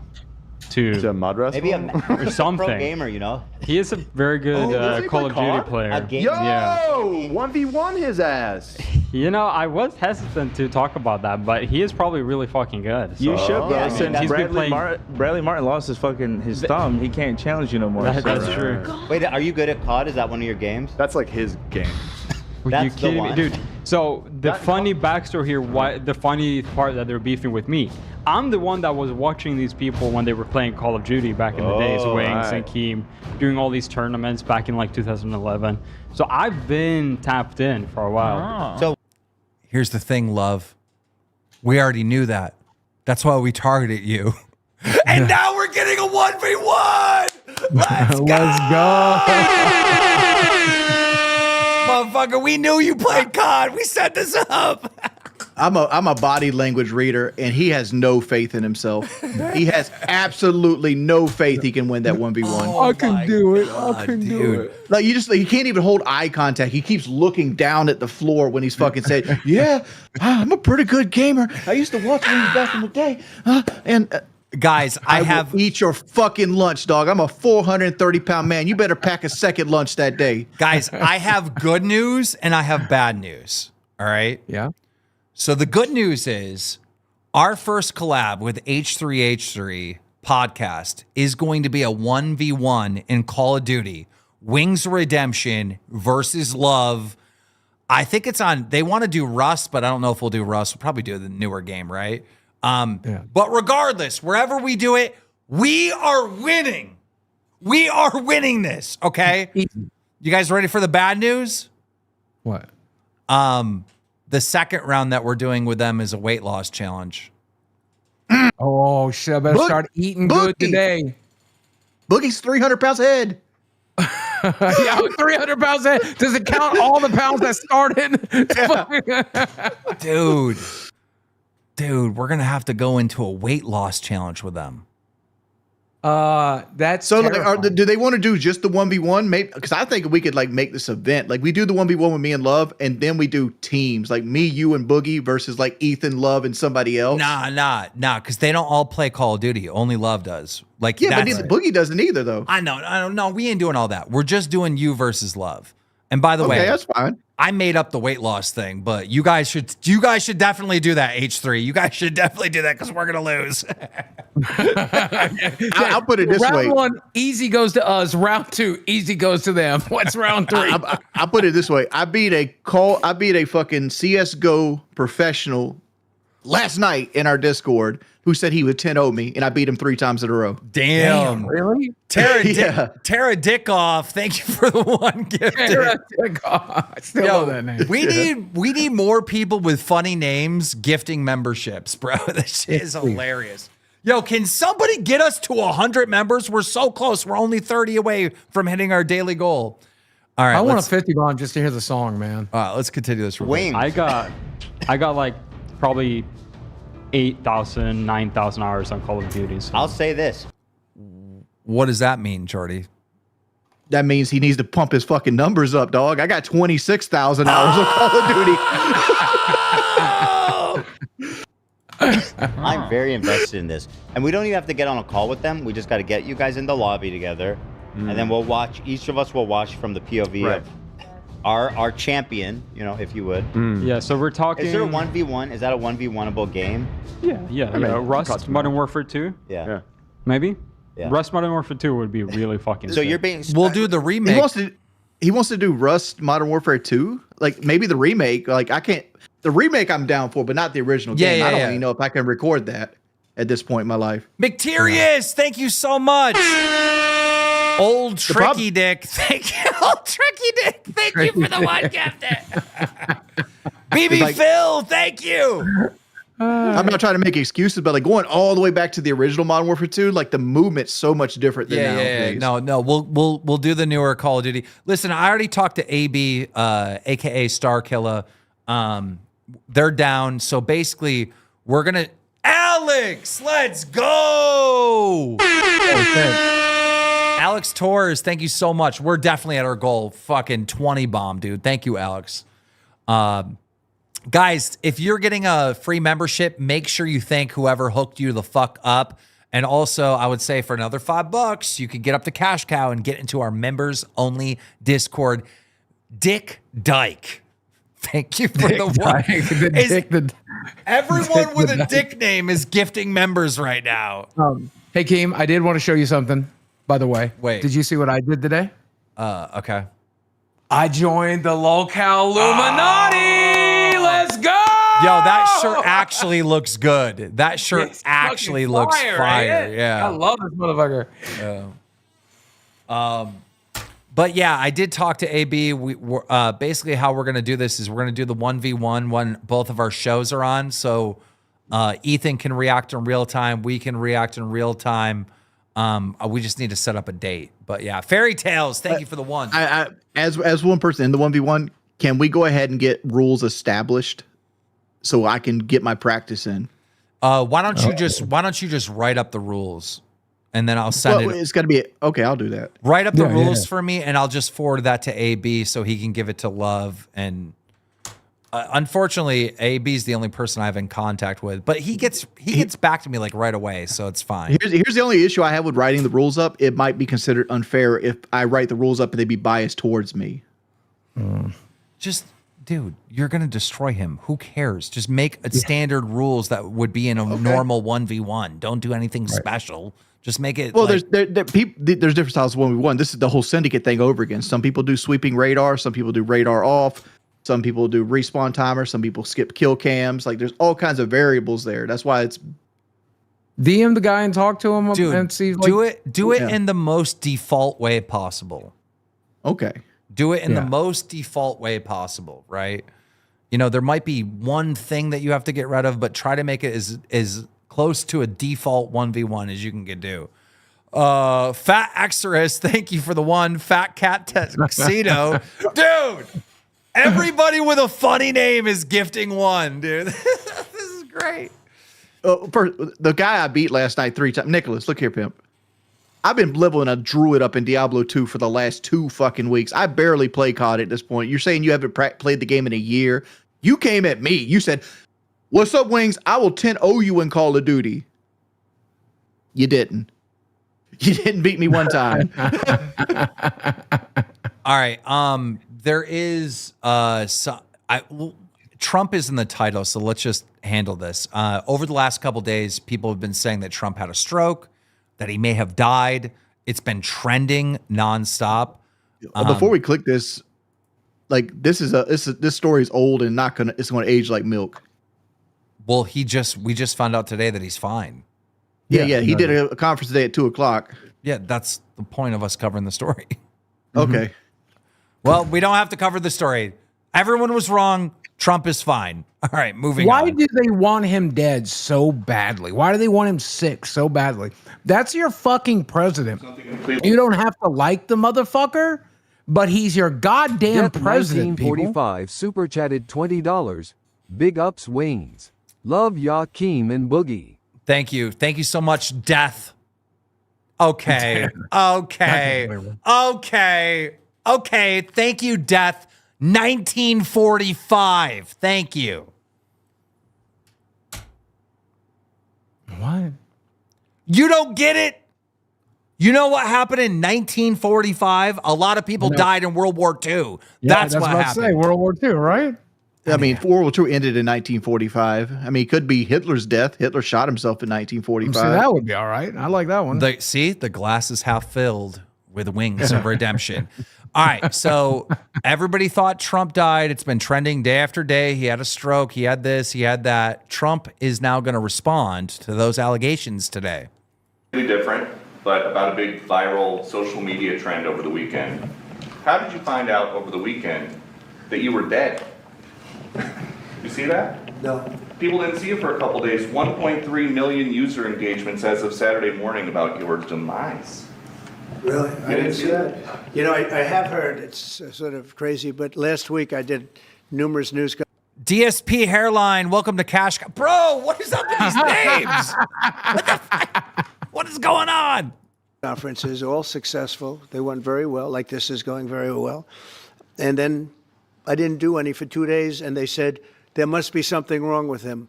to maybe or something. Pro gamer, you know. He is a very good Call of Duty player. Yo, 1v1 his ass. You know, I was hesitant to talk about that, but he is probably really fucking good. So. You should, bro. Yeah, Since he's been playing. Bradley Martin lost his thumb, he can't challenge you no more. That's true. Wait, are you good at COD? Is that one of your games? That's like his game. Are you kidding me, dude? So the funny backstory here, the funny part that they're beefing with me. I'm the one that was watching these people when they were playing Call of Duty back in the days, Wings and Keem, doing all these tournaments back in like 2011. So I've been tapped in for a while. So here's the thing, Love. We already knew that. That's why we targeted you. And now we're getting a 1v1. Let's go. Motherfucker, we knew you played COD. We set this up. I'm a body language reader, and he has no faith in himself. He has absolutely no faith he can win that 1v1. I can do it. I can do it. Like he can't even hold eye contact. He keeps looking down at the floor when he's fucking saying, "Yeah, I'm a pretty good gamer. I used to watch Wings back in the day." Guys, I have will eat your fucking lunch, dog. I'm a 430-pound man. You better pack a second lunch that day. Guys, I have good news and I have bad news. All right? Yeah. So the good news is our first collab with H3H3 podcast is going to be a 1v1 in Call of Duty. Wings Redemption versus Love. I think it's on, they want to do Rust, but I don't know if we'll do Rust. We'll probably do the newer game, right? But regardless, wherever we do it, we are winning. We are winning this, okay? You guys ready for the bad news? What? The second round that we're doing with them is a weight loss challenge. Oh shit! I better start eating good today. Boogie's 300 pounds ahead. Yeah, 300 pounds ahead. Does it count all the pounds that started? Dude, we're gonna have to go into a weight loss challenge with them. That's so. Like, do they want to do just the 1v1? Maybe because I think we could like make this event. Like we do the 1v1 with me and Love, and then we do teams like me, you, and Boogie versus like Ethan, Love, and somebody else. Nah. Because they don't all play Call of Duty. Only Love does. Like but Boogie doesn't either though. I know. We ain't doing all that. We're just doing you versus Love. And by the way, that's fine. I made up the weight loss thing, but you guys should definitely do that. H3, you guys should definitely do that because we're gonna lose. I'll put it this way: round 1, easy goes to us. Round 2, easy goes to them. What's round 3? I'll put it this way: I beat a fucking CS:GO professional last night in our Discord who said he would 10-0 me, and I beat him 3 times in a row. Damn. Really? Tara Dickoff, thank you for the 1 gift. Tara Dickoff. I still know that name. We need more people with funny names gifting memberships, bro. This shit is hilarious. Yo, can somebody get us to 100 members? We're so close. We're only 30 away from hitting our daily goal. All right. I want a 50 bomb just to hear the song, man. All right, let's continue this. Wings. I got like probably 8,000, 9,000 hours on Call of Duty. So. I'll say this. What does that mean, Jordy? That means he needs to pump his fucking numbers up, dog. I got 26,000 hours of Call of Duty. I'm very invested in this. And we don't even have to get on a call with them. We just got to get you guys in the lobby together. And then we'll watch, each of us will watch from the POV of our champion, you know, if you would. Yeah, so we're talking... Is there a 1v1? Is that a 1v1able game? Yeah. I mean, Rust, Modern Warfare 2? Yeah. Maybe? Yeah. Rust Modern Warfare 2 would be really fucking So sick. you're being... We'll do the remake. He wants to do Rust Modern Warfare 2? Like, maybe the remake. Like, I can't... The remake I'm down for, but not the original game. I don't even know if I can record that at this point in my life. McTerius, thank you so much. Old Tricky Dick, thank you. Old Tricky Dick, thank you for the 1 gift. BB Phil, thank you. I'm not trying to make excuses, but like going all the way back to the original Modern Warfare 2, like the movement's so much different than nowadays. No, we'll do the newer Call of Duty. Listen, I already talked to AB, aka Star Killer. They're down, so basically we're gonna. Alex, let's go. Alex Torres, thank you so much. We're definitely at our goal. Fucking 20 bomb, dude. Thank you, Alex. Guys, if you're getting a free membership, make sure you thank whoever hooked you the fuck up. And also, I would say for another $5, you could get up to Cash Cow and get into our members-only Discord. Dick Dyke. Thank you for the 1. Everyone with a dick name is gifting members right now. Hey, Keem, I did want to show you something, by the way. Wait. Did you see what I did today? Okay. I joined the LolcowUniverse. Let's go! Yo, that shirt actually looks good. That shirt actually looks fire. Right? Yeah. I love this motherfucker. But yeah, I did talk to AB. Basically how we're going to do this is we're going to do the 1v1 when both of our shows are on. So Ethan can react in real time. We can react in real time. We just need to set up a date. But yeah, Fairy Tales, thank you for the 1. As one person in the 1v1, can we go ahead and get rules established so I can get my practice in? Why don't you just write up the rules? And then I'll send it. It's got to be okay. I'll do that. Write up the rules for me, and I'll just forward that to AB so he can give it to Love. And unfortunately, AB is the only person I have in contact with, but he gets back to me like right away, so it's fine. Here's the only issue I have with writing the rules up. It might be considered unfair if I write the rules up and they be biased towards me. Just, dude, you're gonna destroy him. Who cares? Just make standard rules that would be in a normal 1v1. Don't do anything special. Just make it. Well, there's different styles of 1v1. This is the whole syndicate thing over again. Some people do sweeping radar. Some people do radar off. Some people do respawn timer. Some people skip kill cams. Like there's all kinds of variables there. That's why it's DM the guy and talk to him. Dude, and see. Do it in the most default way possible. Okay. Do it in the most default way possible. Right. You know, there might be one thing that you have to get rid of, but try to make it as close to a default 1v1 as you can do. Fat Exorist, thank you for the 1. Fat Cat Tuxedo. Dude, everybody with a funny name is gifting 1, dude. This is great. The guy I beat last night 3 times, Nicholas, look here, pimp. I've been leveling a druid up in Diablo 2 for the last 2 fucking weeks. I barely play COD at this point. You're saying you haven't played the game in a year. You came at me. You said, "What's up, Wings? I will 10-0 you in Call of Duty." You didn't. You didn't beat me one time. All right. There is Trump is in the title, so let's just handle this. Over the last couple days, people have been saying that Trump had a stroke, that he may have died. It's been trending nonstop. Before we click this, like this story is old and it's gonna age like milk. Well, we just found out today that he's fine. Yeah. He did a conference today at 2:00. Yeah, that's the point of us covering the story. Okay. Well, we don't have to cover the story. Everyone was wrong. Trump is fine. All right, moving on. Why do they want him dead so badly? Why do they want him sick so badly? That's your fucking president. You don't have to like the motherfucker, but he's your goddamn president, 1945 super chatted $20. Big ups, Wings. Love Yakeem and Boogie. Thank you. Thank you so much, Death. Okay. Okay. Thank you, Death. 1945. Thank you. What? You don't get it? You know what happened in 1945? A lot of people died in World War II. That's what happened. World War II, right? I mean, World War II ended in 1945. I mean, it could be Hitler's death. Hitler shot himself in 1945. See, that would be all right. I like that one. The glass is half filled with wings of redemption. All right, so everybody thought Trump died. It's been trending day after day. He had a stroke. He had this. He had that. Trump is now going to respond to those allegations today. Really different, but about a big viral social media trend over the weekend. How did you find out over the weekend that you were dead? You see that? No. People didn't see it for a couple days. 1.3 million user engagements as of Saturday morning about your demise. Really? I didn't see that. You know, I have heard, it's sort of crazy, but last week I did numerous news. DSP Hairline, welcome to Cash. Bro, what is up with these names? What is going on? Conferences, all successful. They went very well, like this is going very well. And then I didn't do any for 2 days, and they said, there must be something wrong with him.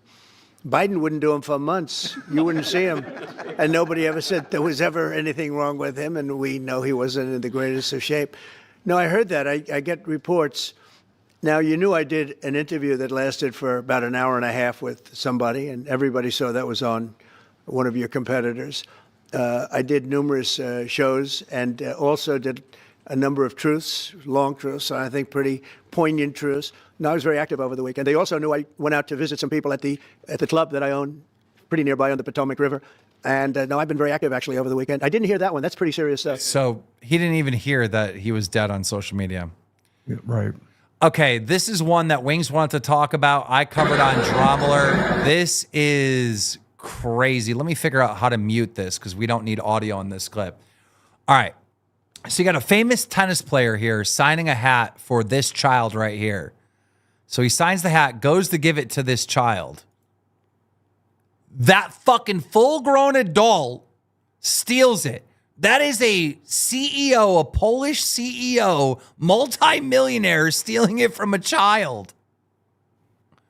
Biden wouldn't do them for months. You wouldn't see him. And nobody ever said there was ever anything wrong with him, and we know he wasn't in the greatest of shape. No, I heard that. I get reports. Now, you knew I did an interview that lasted for about an hour and a half with somebody, and everybody saw that was on one of your competitors. I did numerous shows and also did a number of truths, long truths, I think pretty poignant truths. No, I was very active over the weekend. They also knew I went out to visit some people at the club that I own pretty nearby on the Potomac River. And no, I've been very active actually over the weekend. I didn't hear that one. That's pretty serious stuff. So he didn't even hear that he was dead on social media. Yeah, right. Okay, this is one that Wings wanted to talk about. I covered on Dromeler. This is crazy. Let me figure out how to mute this because we don't need audio on this clip. All right. So you got a famous tennis player here signing a hat for this child right here. So he signs the hat, goes to give it to this child. That fucking full-grown adult steals it. That is a CEO, a Polish CEO, multi-millionaire stealing it from a child.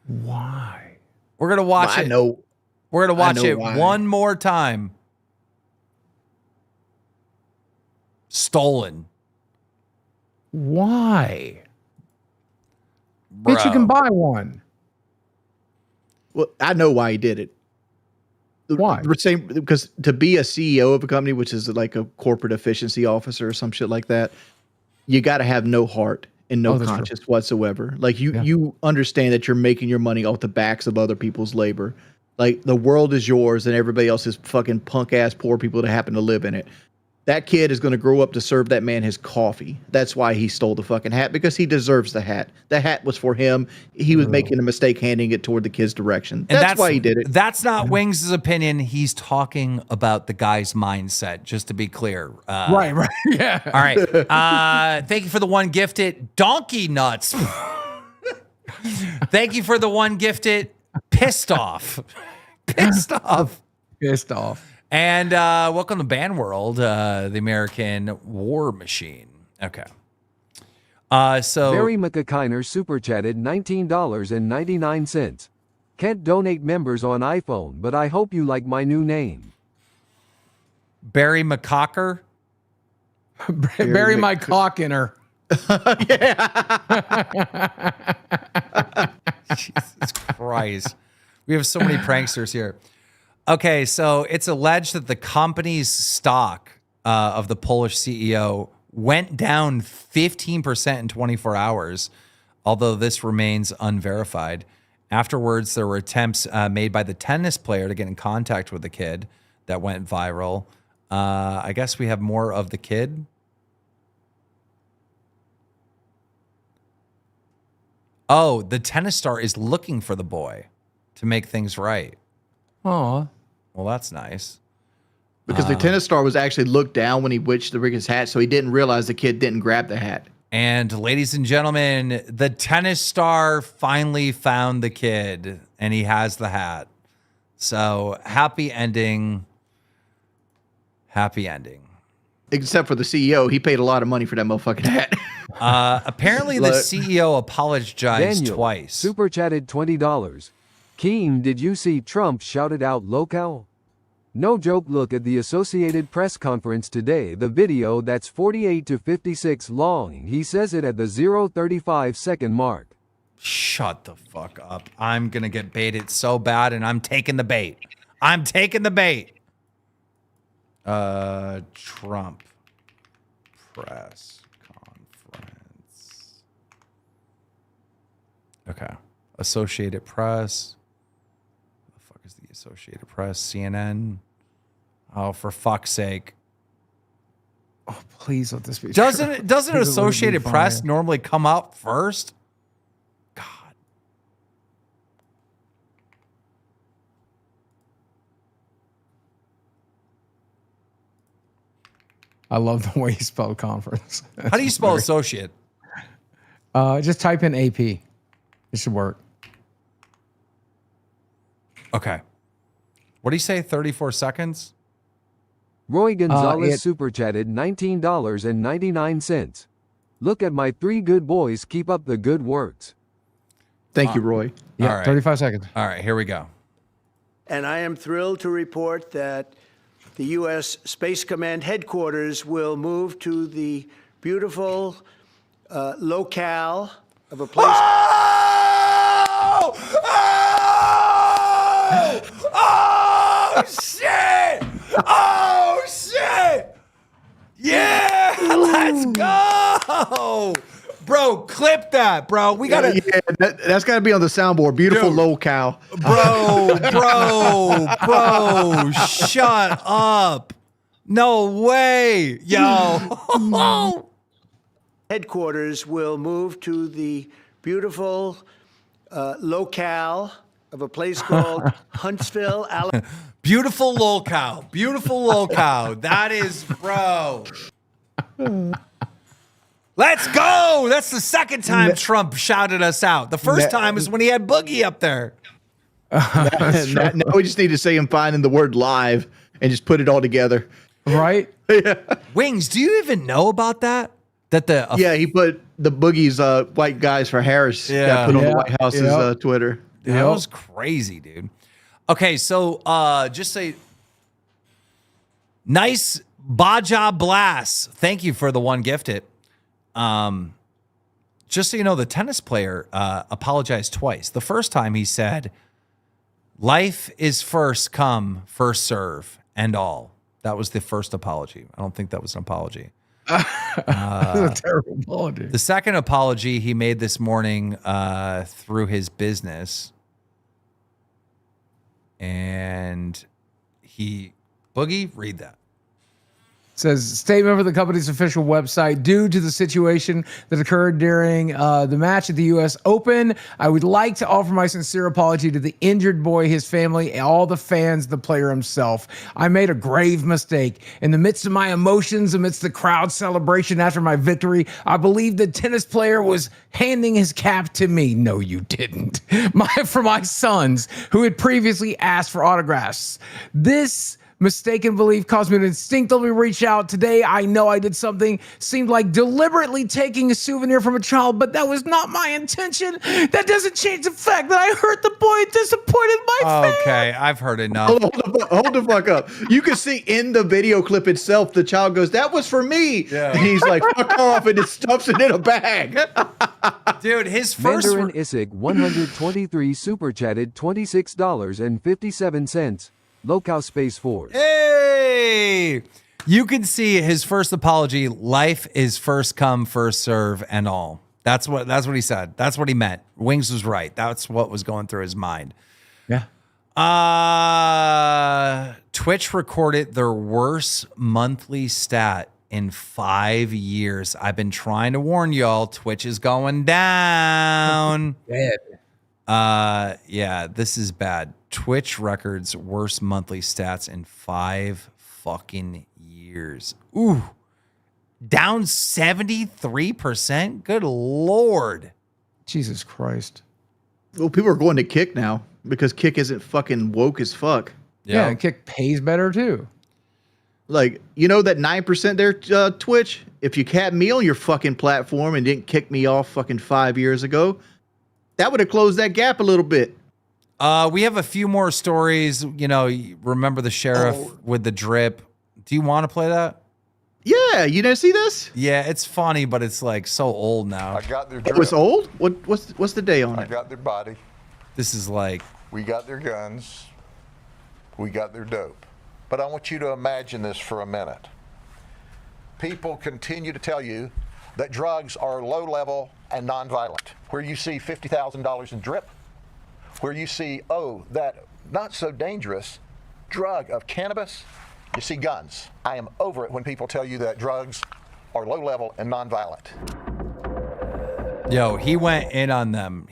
Why? We're going to watch it. I know. We're going to watch it why. one more time. Stolen. Why? Bitch, you can buy one. Well, I know why he did it. Why? Because to be a CEO of a company, which is like a corporate efficiency officer or some shit like that, you got to have no heart and no conscience whatsoever. Like you understand that you're making your money off the backs of other people's labor. Like the world is yours and everybody else is fucking punk ass poor people that happen to live in it. That kid is going to grow up to serve that man his coffee. That's why he stole the fucking hat, because he deserves the hat. The hat was for him. He was making a mistake handing it toward the kid's direction. That's why he did it. That's not Wings' opinion. He's talking about the guy's mindset, just to be clear. Right. Yeah. All right. Thank you for the one gifted. Donkey nuts. Thank you for the one gifted. Pissed off. Pissed off. Pissed off. And welcome to Band World, the American War Machine. Okay. So Barry McAkiner super chatted $19.99. Can't donate members on iPhone, but I hope you like my new name. Barry McCocker? Barry my cock in her. Jesus Christ. We have so many pranksters here. Okay, so it's alleged that the company's stock of the Polish CEO went down 15% in 24 hours, although this remains unverified. Afterwards, there were attempts made by the tennis player to get in contact with the kid that went viral. I guess we have more of the kid. Oh, the tennis star is looking for the boy to make things right. Aw. Well, that's nice. Because the tennis star was actually looked down when he witched the his hat, so he didn't realize the kid didn't grab the hat. And ladies and gentlemen, the tennis star finally found the kid, and he has the hat. So happy ending. Happy ending. Except for the CEO, he paid a lot of money for that motherfucking hat. Apparently, the CEO apologized Daniel, twice. Super chatted $20. Keem, did you see Trump shouted out local? No joke, look at the Associated Press conference today, the video that's 48 to 56 long. He says it at the 0:35 second mark. Shut the fuck up. I'm going to get baited so bad, and I'm taking the bait. I'm taking the bait. Trump press conference. Okay. Associated Press. What the fuck is the Associated Press? CNN. Oh, for fuck's sake. Oh, please let this be Doesn't true. doesn't Please let it be Associated Press fire. normally come up first? I love the way you spell conference. How do you spell associate? Just type in AP. It should work. Okay. What do you say? 34 seconds? Roy Gonzalez super chatted $19.99. Look at my 3 good boys. Keep up the good works. Thank you, Roy. Yeah, All right. 35 seconds. All right, here we go. And I am thrilled to report that the U.S. Space Command headquarters will move to the beautiful locale of a place. Oh, shit! Oh, shit! Yeah! Let's go! Bro, clip that, bro. We gotta. Yeah, that's got to be on the soundboard. Beautiful locale. Bro, shut up. No way. Yo. Headquarters will move to the beautiful locale of a place called Huntsville, Alabama. Beautiful locale. Beautiful locale. That is, bro. Let's go. That's the second time Trump shouted us out. The first time is when he had Boogie up there. Now we just need to say him finding the word live and just put it all together. Right? Yeah. Wings, do you even know about that? That the Yeah, he put the Boogie's white guys for Harris. Yeah. Put on the White House's Twitter. That was crazy, dude. Okay, so just say nice Baja Blast. Thank you for the one gifted. Just so you know, the tennis player apologized twice. The first time he said, "Life is first come, first serve, and all." That was the first apology. I don't think that was an apology. That's a terrible apology. The second apology he made this morning through his business. And Boogie, read that. Says, statement for the company's official website. Due to the situation that occurred during the match at the U.S. Open, I would like to offer my sincere apology to the injured boy, his family, all the fans, the player himself. I made a grave mistake. In the midst of my emotions, amidst the crowd celebration after my victory, I believe the tennis player was handing his cap to me. No, you didn't. For my sons, who had previously asked for autographs. This Mistaken belief caused me to instinctively reach out. Today, I know I did something, seemed like deliberately taking a souvenir from a child, but that was not my intention. That doesn't change the fact that I hurt the boy and disappointed my fan. Okay, I've heard enough. Hold the fuck up. You can see in the video clip itself, the child goes, "That was for me." Yeah. And he's like, "Fuck off," and it stuffs it in a bag. Dude, his first... Mandarin Isig 123 super chatted $26.57. Local Space Force. Hey! You can see his first apology, life is first come, first serve, and all. That's what he said. That's what he meant. Wings was right. That's what was going through his mind. Yeah. Twitch recorded their worst monthly stat in 5 years. I've been trying to warn y'all, Twitch is going down. Yeah, this is bad. Twitch records worst monthly stats in 5 fucking years. Ooh. Down 73%? Good Lord. Jesus Christ. Well, people are going to Kick now because Kick isn't fucking woke as fuck. Yeah, Kick pays better too. Like, you know that 9% there, Twitch? If you had me on your fucking platform and didn't kick me off fucking 5 years ago, that would have closed that gap a little bit. We have a few more stories. You know, remember the sheriff with the drip. Do you want to play that? Yeah, you didn't see this? Yeah, it's funny, but it's like so old now. I got their Oh, drip. it's old? What's the day on I it? got their body. This is like... We got their guns. We got their dope. But I want you to imagine this for a minute. People continue to tell you that drugs are low level and nonviolent. Where you see $50,000 in drip, where you see, that not so dangerous drug of cannabis, you see guns. I am over it when people tell you that drugs are low level and nonviolent. Yo, he went in on them.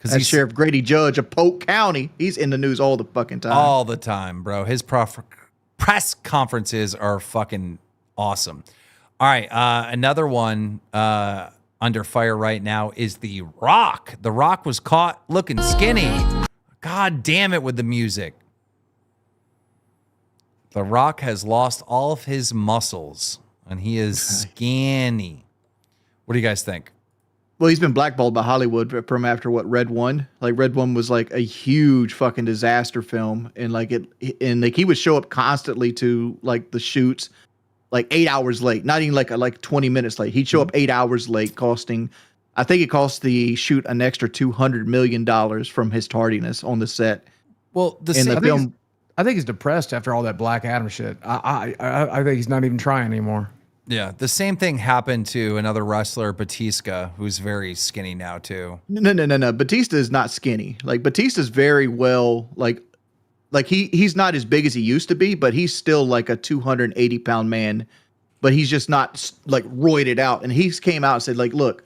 That's Sheriff Grady Judge of Polk County. He's in the news all the fucking time. All the time, bro. His press conferences are fucking awesome. All right, another one under fire right now is The Rock. The Rock was caught looking skinny. God damn it with the music. The Rock has lost all of his muscles, and he is skinny. What do you guys think? Well, he's been blackballed by Hollywood from after Red One. Like Red One was like a huge fucking disaster film, and he would show up constantly to like the shoots, like 8 hours late, not even like 20 minutes late. He'd show up 8 hours late, I think it cost the shoot an extra $200 million from his tardiness on the set. Well, I think he's depressed after all that Black Adam shit. I think he's not even trying anymore. Yeah, the same thing happened to another wrestler, Batista, who's very skinny now too. No. Batista is not skinny. Like Batista's very well, like he's not as big as he used to be, but he's still like a 280-pound man. But he's just not like roided out. And he came out and said, like, look,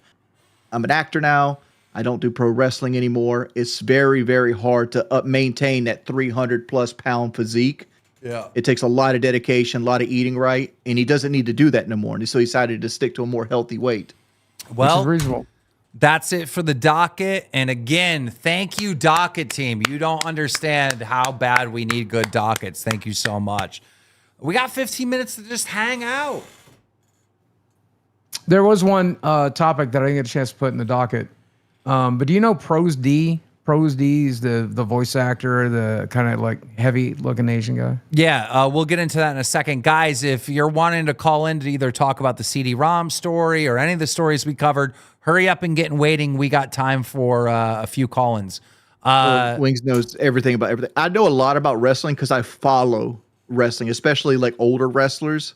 I'm an actor now. I don't do pro wrestling anymore. It's very, very hard to maintain that 300+ pound physique. Yeah. It takes a lot of dedication, a lot of eating right, and he doesn't need to do that no more. And so he decided to stick to a more healthy weight. Well, which is reasonable. That's it for the docket. And again, thank you, docket team. You don't understand how bad we need good dockets. Thank you so much. We got 15 minutes to just hang out. There was one topic that I didn't get a chance to put in the docket. But do you know Pros D? Pros D is the voice actor, the kind of like heavy looking Asian guy. Yeah, we'll get into that in a second. Guys, if you're wanting to call in to either talk about the CD-ROM story or any of the stories we covered, hurry up and get in waiting. We got time for a few call-ins. Wings knows everything about everything. I know a lot about wrestling because I follow wrestling, especially like older wrestlers,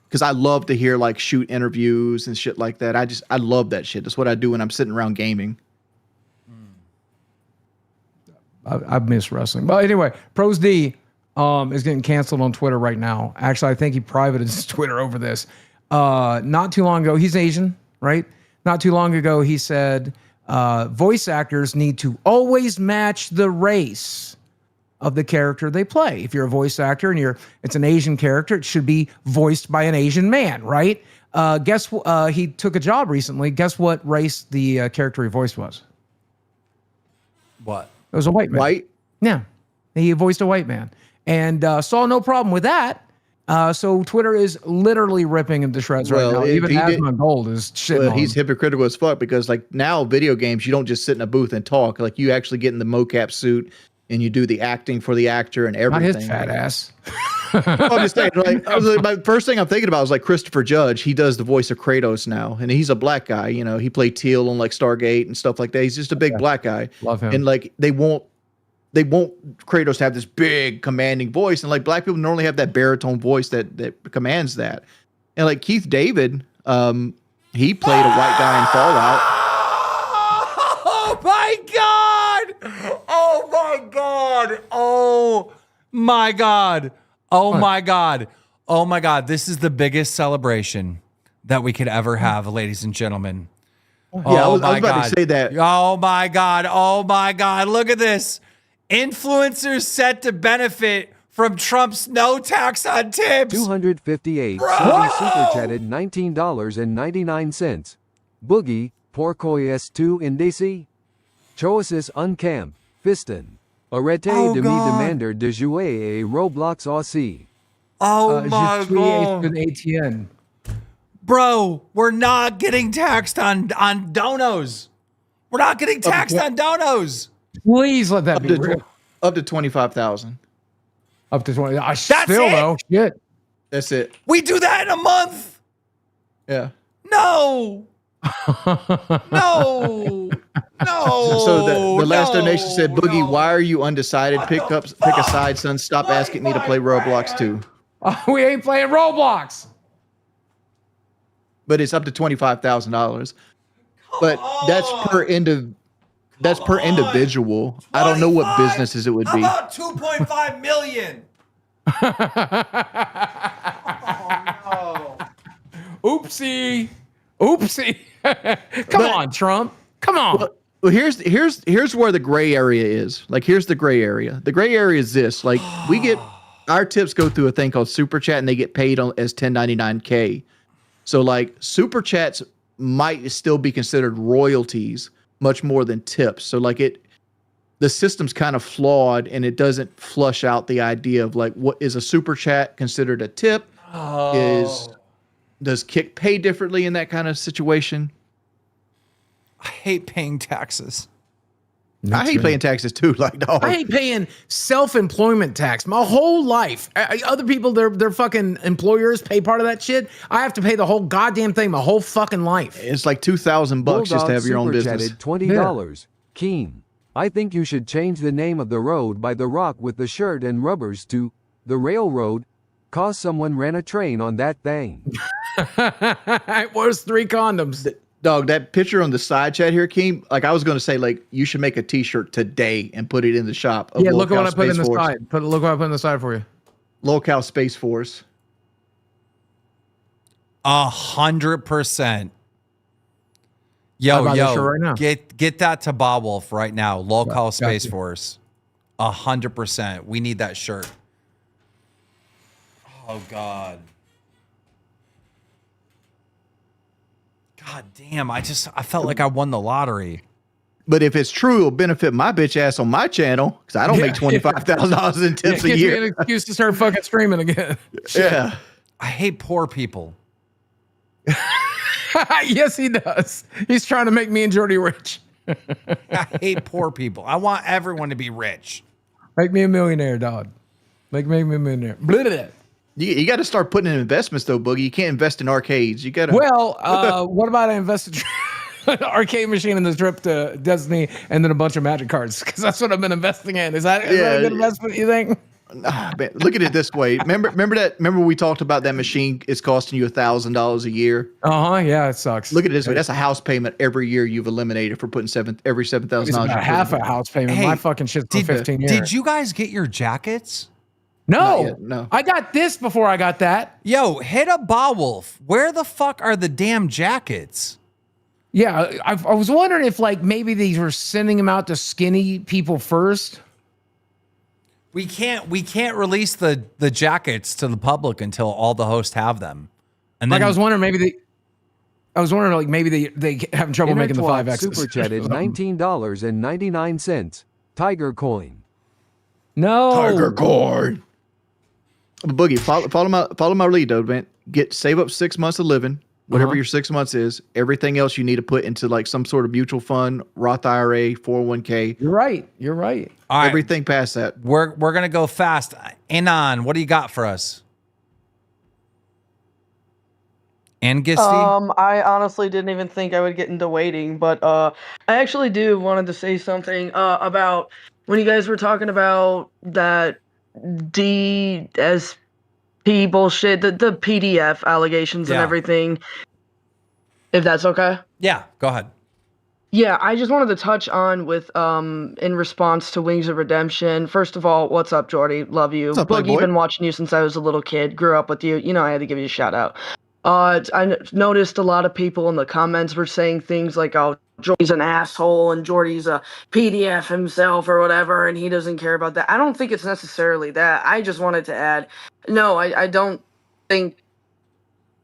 because I love to hear like shoot interviews and shit like that. I love that shit. That's what I do when I'm sitting around gaming. I miss wrestling. But anyway, Pros D is getting canceled on Twitter right now. Actually, I think he privated his Twitter over this. Not too long ago, he's Asian, right? Not too long ago, he said, voice actors need to always match the race of the character they play. If you're a voice actor and it's an Asian character, it should be voiced by an Asian man, right? He took a job recently. Guess what race the character he voiced was? What? It was a white man. White? Yeah. He voiced a white man. and saw no problem with that. So Twitter is literally ripping him to shreds right now. Even Asmund Gold is shitting on he's him. hypocritical as fuck because like now video games, you don't just sit in a booth and talk. Like you actually get in the mocap suit and you do the acting for the actor and everything. Not his fat ass. I'm just saying, like, my first thing I'm thinking about is like Christopher Judge. He does the voice of Kratos now, and he's a black guy. You know, he played Teal on like Stargate and stuff like that. He's just a big black guy. Love him. And like they won't Kratos to have this big commanding voice, and like black people normally have that baritone voice that commands that. And like Keith David, he played a white guy in Fallout. Oh my god! Oh my god! Oh my god! Oh my god! Oh my god! This is the biggest celebration that we could ever have, ladies and gentlemen. Yeah, I was about to say that. Oh my god! Oh my god! Look at this. Influencers set to benefit from Trump's no tax on tips. 258. Somebody super chatted $19.99. Boogie, Porcoy S2 Indesi. Choasis Uncamp, Fiston. Arrête de me demander de jouer a Roblox aussi. Oh my god. ATN. Bro, we're not getting taxed on donos. We're not getting taxed on donos. Please let that be real. Up to 25,000. Up to 20. That's still it? though. Shit. That's it. We do that in a month. Yeah. No. No. No. So the last donation said, Boogie, why are you undecided? Pick a side, son. Stop asking me to play Roblox too. We ain't playing Roblox. But it's up to $25,000. But that's per individual. I don't know what businesses it would be. How about 2.5 million? Oopsie. Oopsie. Come on, Trump. Come on. Well, here's where the gray area is. Like, here's the gray area. The gray area is this. Like, we get our tips go through a thing called Super Chat, and they get paid as 1099K. So, like, Super Chats might still be considered royalties much more than tips. So, like, the system's kind of flawed, and it doesn't flush out the idea of like, what is a Super Chat considered a tip? Does Kick pay differently in that kind of situation? I hate paying taxes. I hate paying taxes too. Like, dog. I hate paying self-employment tax my whole life. Other people, their fucking employers pay part of that shit. I have to pay the whole goddamn thing my whole fucking life. It's like $2,000 just to have your own business. $20. Yeah. Keem, I think you should change the name of the road by The Rock with the shirt and rubbers to The Railroad, cause someone ran a train on that thing. Where's 3 condoms? Dog, that picture on the side chat here, Keem, like I was going to say, like, you should make a t-shirt today and put it in the shop. Yeah, look at what I put in the side. Look what I put in the side for you. Local Space Force. 100%. Yo, right now. Get that to Bob Wolf right now. Local Space Force. 100%. We need that shirt. Oh God. God damn, I felt like I won the lottery. But if it's true, it'll benefit my bitch ass on my channel because I don't make $25,000 in tips a year. Me an excuse to start fucking streaming again. Yeah. I hate poor people. Yes, he does. He's trying to make me and Jordy rich. I hate poor people. I want everyone to be rich. Make me a millionaire, dog. Make me a millionaire. Blah, blah, blah. You got to start putting in investments though, Boogie. You can't invest in arcades. You got to. Well, what about I invest in an arcade machine in this trip to Disney and then a bunch of Magic cards? Because that's what I've been investing in. Is that a good investment, you think? Man, look at it this way. Remember we talked about that machine is costing you $1,000 a year. Yeah, it sucks. Look at it this way. That's a house payment every year you've eliminated for putting every $7,000. It's about half a house payment. Hey, my fucking shit's for 15 years. Did you guys get your jackets? No, no. I got this before I got that. Yo, hit up Bawolf. Where the fuck are the damn jackets? Yeah, I was wondering if like maybe these were sending them out to skinny people first. We can't release the jackets to the public until all the hosts have them. And then I was wondering maybe they having trouble making the 5X. Super chatted $19.99. Tiger coin. No. Tiger coin. Boogie, follow my lead though, man. Save up 6 months of living, whatever your 6 months is. Everything else you need to put into like some sort of mutual fund, Roth IRA, 401k. You're right. All right. Everything past that. We're gonna go fast. Anon, what do you got for us? And Gisty? I honestly didn't even think I would get into waiting, but I actually wanted to say something about when you guys were talking about that DSP bullshit, the PDF allegations and everything. If that's okay. Yeah, go ahead. Yeah, I just wanted to touch on with in response to Wings of Redemption. First of all, what's up, Jordy? Love you. What's up, Boogie, Playboy? been watching you since I was a little kid. Grew up with you. You know, I had to give you a shout out. I noticed a lot of people in the comments were saying things like, "Oh, Jordy's an asshole and Jordy's a PDF himself or whatever, and he doesn't care about that." I don't think it's necessarily that. I just wanted to add, no, I don't think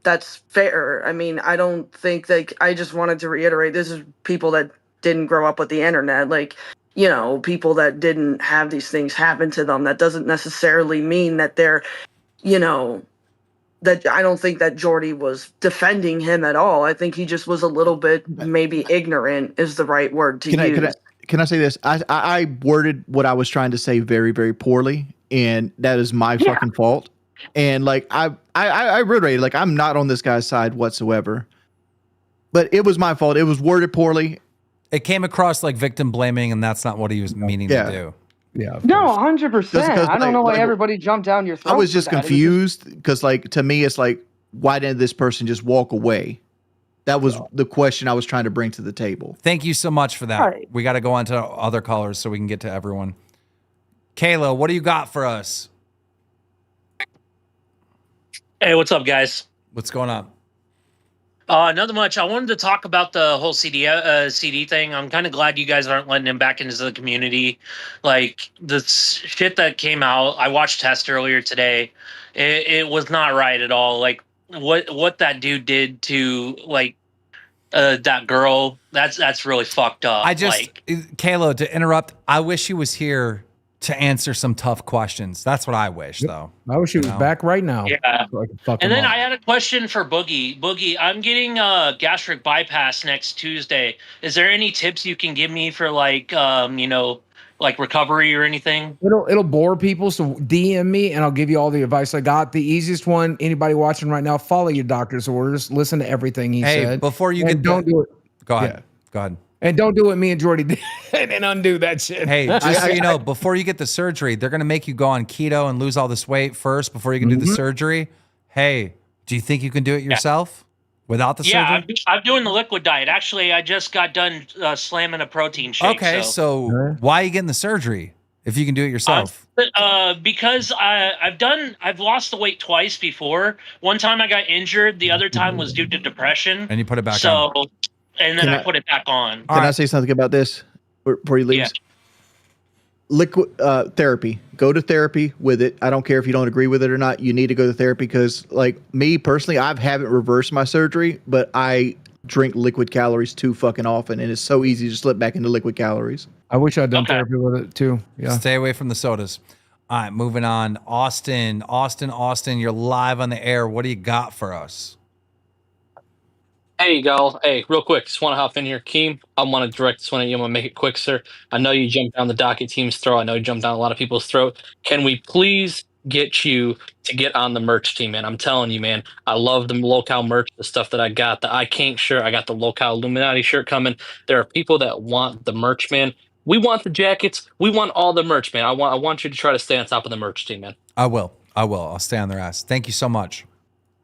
that's fair. I mean, I don't think that. I just wanted to reiterate, this is people that didn't grow up with the internet, like, you know, people that didn't have these things happen to them. That doesn't necessarily mean that they're, you know, that I don't think that Jordy was defending him at all. I think he just was a little bit maybe ignorant is the right word to use. Can I say this? I worded what I was trying to say very, very poorly, and that is my fucking fault. And like I reiterated, like I'm not on this guy's side whatsoever. But it was my fault. It was worded poorly. It came across like victim blaming, and that's not what he was meaning to do. Yeah. No, 100%. I don't know why everybody jumped down your throat. I was just confused because, like, to me, it's like, why didn't this person just walk away? That was the question I was trying to bring to the table. Thank you so much for that. Right. We got to go on to other callers so we can get to everyone. Kayla, what do you got for us? Hey, what's up, guys? What's going on? Nothing much. I wanted to talk about the whole CD thing. I'm kind of glad you guys aren't letting him back into the community. Like, the shit that came out, I watched Test earlier today. It was not right at all. Like, what that dude did to, like, that girl, that's really fucked up. Kayla, to interrupt, I wish he was here to answer some tough questions. That's what I wish, though. I wish he was back right now. Yeah. So I could fuck And him then up. I had a question for Boogie. Boogie, I'm getting a gastric bypass next Tuesday. Is there any tips you can give me for, like, you know, like recovery or anything? It'll bore people, so DM me and I'll give you all the advice I got. The easiest one, anybody watching right now, follow your doctor's orders. Listen to everything he said. Before you and don't do it. Go ahead. Yeah. Go ahead. And don't do what me and Jordy did and undo that shit. Hey, just so you know, before you get the surgery, they're going to make you go on keto and lose all this weight first before you can do the surgery. Hey, do you think you can do it yourself without the surgery? Yeah, I'm doing the liquid diet. Actually, I just got done slamming a protein shake. Okay, so why are you getting the surgery if you can do it yourself? Because I've lost the weight twice before. One time I got injured. The other time was due to depression. And you put it back on. And then I put it back on. Can I say something about this before you leave? Yeah. Liquid therapy. Go to therapy with it. I don't care if you don't agree with it or not. You need to go to therapy because, like me personally, I haven't reversed my surgery, but I drink liquid calories too fucking often, and it's so easy to slip back into liquid calories. I wish I'd done therapy with it too. Yeah. Stay away from the sodas. All right, moving on. Austin, you're live on the air. What do you got for us? Hey, y'all. Hey, real quick. Just want to hop in here. Keem, I want to direct this one at you. I'm going to make it quick, sir. I know you jumped down the docket team's throat. I know you jumped down a lot of people's throat. Can we please get you to get on the merch team, man? I'm telling you, man. I love the local merch, the stuff that I got. The I Can't shirt. I got the local Illuminati shirt coming. There are people that want the merch, man. We want the jackets. We want all the merch, man. I want you to try to stay on top of the merch team, man. I will. I'll stay on their ass. Thank you so much.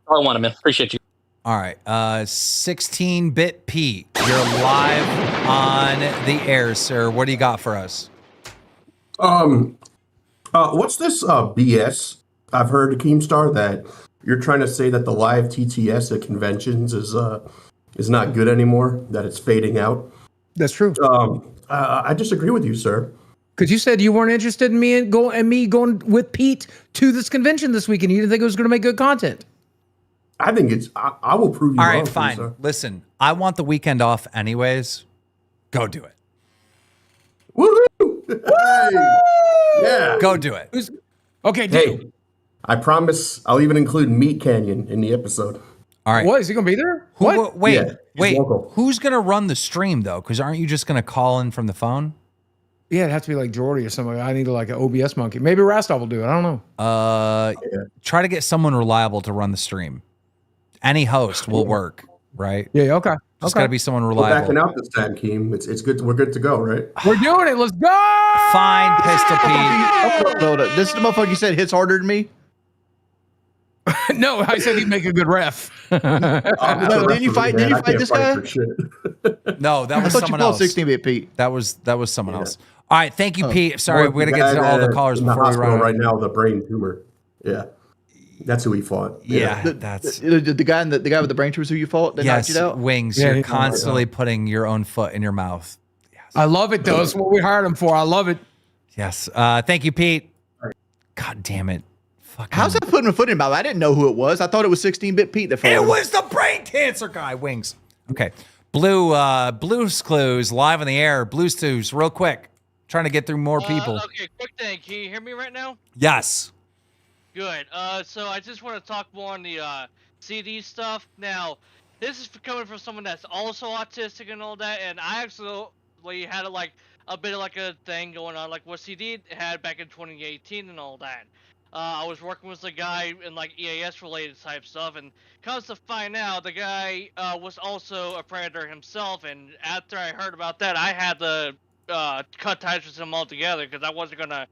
I want it, man. Appreciate you. All right, 16-bit Pete, you're live on the air, sir. What do you got for us? What's this BS? I've heard KEEMSTAR that you're trying to say that the live TTS at conventions is not good anymore, that it's fading out. That's true. I disagree with you, sir. Because you said you weren't interested in me going with Pete to this convention this weekend. You didn't think it was going to make good content. I think it's. I will prove you All wrong. right, fine. Sir. Listen, I want the weekend off anyways. Go do it. Woohoo! Hey! Yeah. Go do it. Okay, hey, I promise I'll even include Meat Canyon in the episode. All right. What, is he going to be there? What? Wait, Yeah, he's local. Who's going to run the stream, though? Because aren't you just going to call in from the phone? Yeah, it'd have to be like Jordy or somebody. I need like an OBS monkey. Maybe Rastov will do it. I don't know. Try to get someone reliable to run the stream. Any host will work, right? Yeah, okay. Just got to be someone We're reliable. backing out this time, Keem. It's good. We're good to go, right? We're doing it. Let's go. Fine, Pistol Pete. Hold up. This is the motherfucker you said hits harder than me? No, I said he'd make a good ref. No, didn't you fight this guy? No, that was I thought someone you else. called 16-bit Pete. That was someone else. All right, thank you, Pete. Sorry, we're gonna get to all the callers in the before we hospital run. right now. The brain tumor. Yeah, that's who he fought. Yeah, The guy the guy with the brain tumors who you fought that knocked Yes, you out? Wings. Yeah, You're he- constantly putting your own foot in your mouth. I love it, though. It's what we hired him for. I love it. Yes. Thank you, Pete. God damn it. How's that putting a foot in my mouth? I didn't know who it was. I thought it was 16-bit Pete that fought It him. was the brain cancer guy, Wings. Okay. Blues Clues live in the air. Blues Clues, real quick. Trying to get through more people. Okay, quick thing. Can you hear me right now? Yes. Good. So I just want to talk more on the CD stuff. Now, this is coming from someone that's also autistic and all that, and I actually had a bit of like a thing going on, like what CD had back in 2018 and all that. I was working with a guy in like EAS related type stuff, and comes to find out the guy was also a predator himself. And after I heard about that, I had to cut ties with him altogether because I wasn't gonna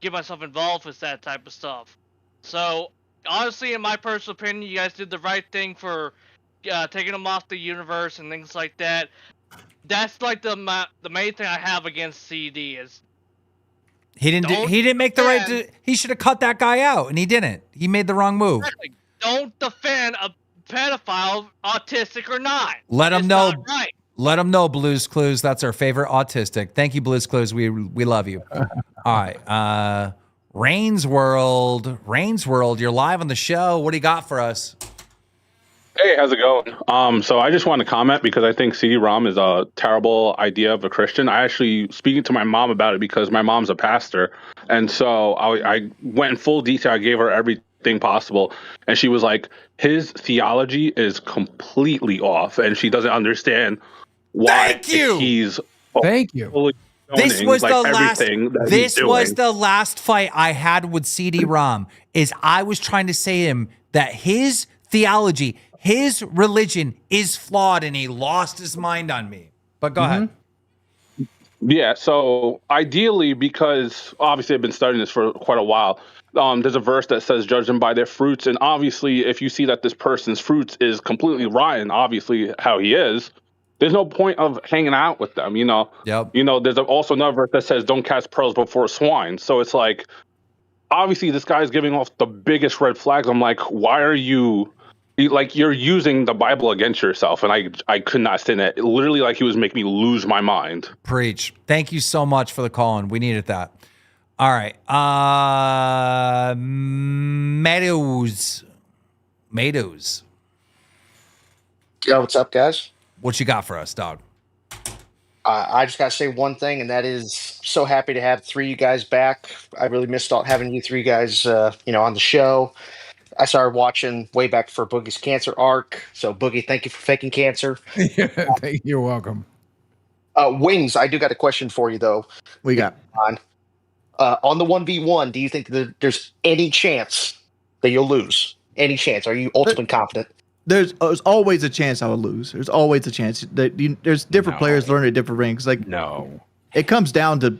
get myself involved with that type of stuff. So honestly, in my personal opinion, you guys did the right thing for taking him off the universe and things like that. That's like the main thing I have against CD is. He didn't make the right. He should have cut that guy out, and he didn't. He made the wrong move. Exactly. Don't defend a pedophile, autistic or not. Let him It's know. not right. Let him know, Blues Clues. That's our favorite autistic. Thank you, Blues Clues. We love you. All right. Rain's World. You're live on the show. What do you got for us? Hey, how's it going? So I just want to comment because I think CD-ROM is a terrible idea of a Christian. I actually speaking to my mom about it because my mom's a pastor, and so I went in full detail. I gave her everything possible, and she was like, "His theology is completely off, and she doesn't understand why Thank you. he's Thank you." This was like the last. everything that he's This was doing. the last fight I had with CD-ROM. Is I was trying to say to him that his theology, his religion is flawed, and he lost his mind on me. But go ahead. Yeah, so ideally, because obviously I've been studying this for quite a while, there's a verse that says, judge them by their fruits. And obviously, if you see that this person's fruits is completely rotten, obviously how he is, there's no point of hanging out with them, you know? Yep. You know, there's also another verse that says, don't cast pearls before swine. So it's like, obviously this guy's giving off the biggest red flags. I'm like, why are you... Like, you're using the Bible against yourself, and I could not stand it. Literally, like, he was making me lose my mind. Preach. Thank you so much for the call, and we needed that. All right. Meadows. Yo, what's up, guys? What you got for us, dog? I just got to say one thing, and that is so happy to have three of you guys back. I really missed out having you three guys, on the show. I started watching way back for Boogie's cancer arc. So, Boogie, thank you for faking cancer. You're welcome. Wings, I do got a question for you, though. We got on the 1v1, do you think that there's any chance that you'll lose? Any chance? Are you ultimately confident? There's always a chance I would lose. There's always a chance that there's different players learning at different ranks. Like it comes down to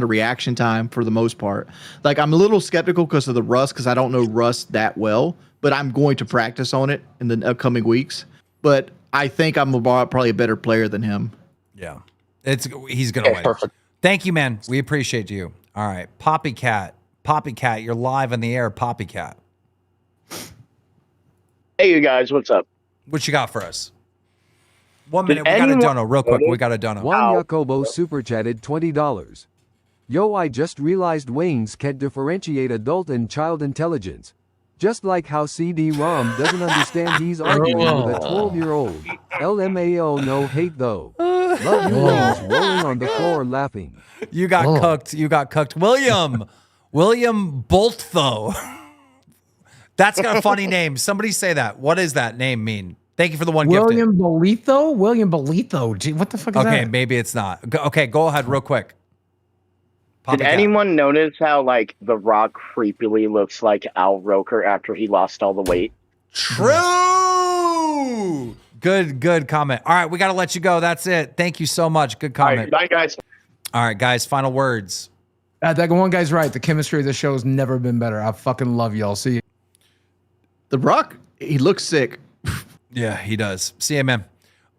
reaction time for the most part. Like I'm a little skeptical because of the Rust, because I don't know Rust that well, but I'm going to practice on it in the upcoming weeks. But I think I'm probably a better player than him. Yeah, he's gonna win. Perfect. Thank you, man. We appreciate you. All right, Poppycat, you're live in the air. Poppycat, hey, you guys, what's up? what you got for us? 1 minute. We got a dono real quick. We got a dono. Juan Jacobo super chatted $20. Yo, I just realized Wings can't differentiate adult and child intelligence. Just like how CD-ROM doesn't understand he's arguing with a 12-year-old. LMAO, no hate though. Love you, Wings, rolling on the floor laughing. You got cooked. You got cooked. William Boltho. That's got a funny name. Somebody say that. What does that name mean? Thank you for the one gifted. William Bolito? William Bolito. Gee, what the fuck is that? Okay, maybe it's not. Okay, go ahead real quick. Did anyone notice how like The Rock creepily looks like Al Roker after he lost all the weight? True. Good comment. All right, we got to let you go. That's it. Thank you so much. Good comment. All right, bye, guys. All right, guys, final words. That one guy's right. The chemistry of the show has never been better. I fucking love y'all. See you. The Rock, he looks sick. Yeah, he does. See you, man.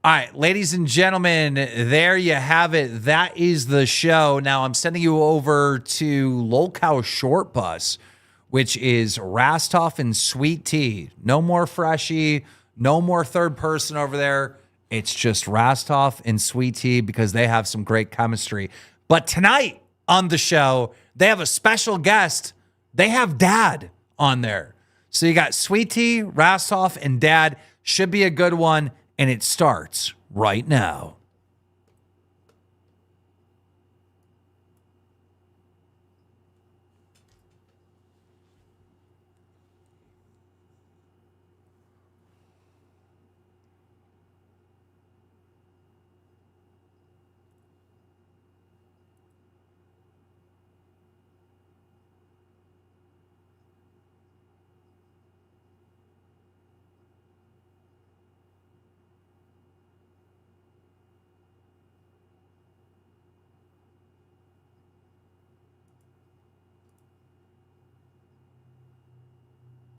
All right, ladies and gentlemen, there you have it. That is the show. Now I'm sending you over to Lolcow Short Bus, which is Rastoff and Sweet Tea. No more Freshie, no more third person over there. It's just Rastoff and Sweet Tea because they have some great chemistry. But tonight on the show, they have a special guest. They have Dad on there. So you got Sweet Tea, Rastoff, and Dad. Should be a good one. And it starts right now.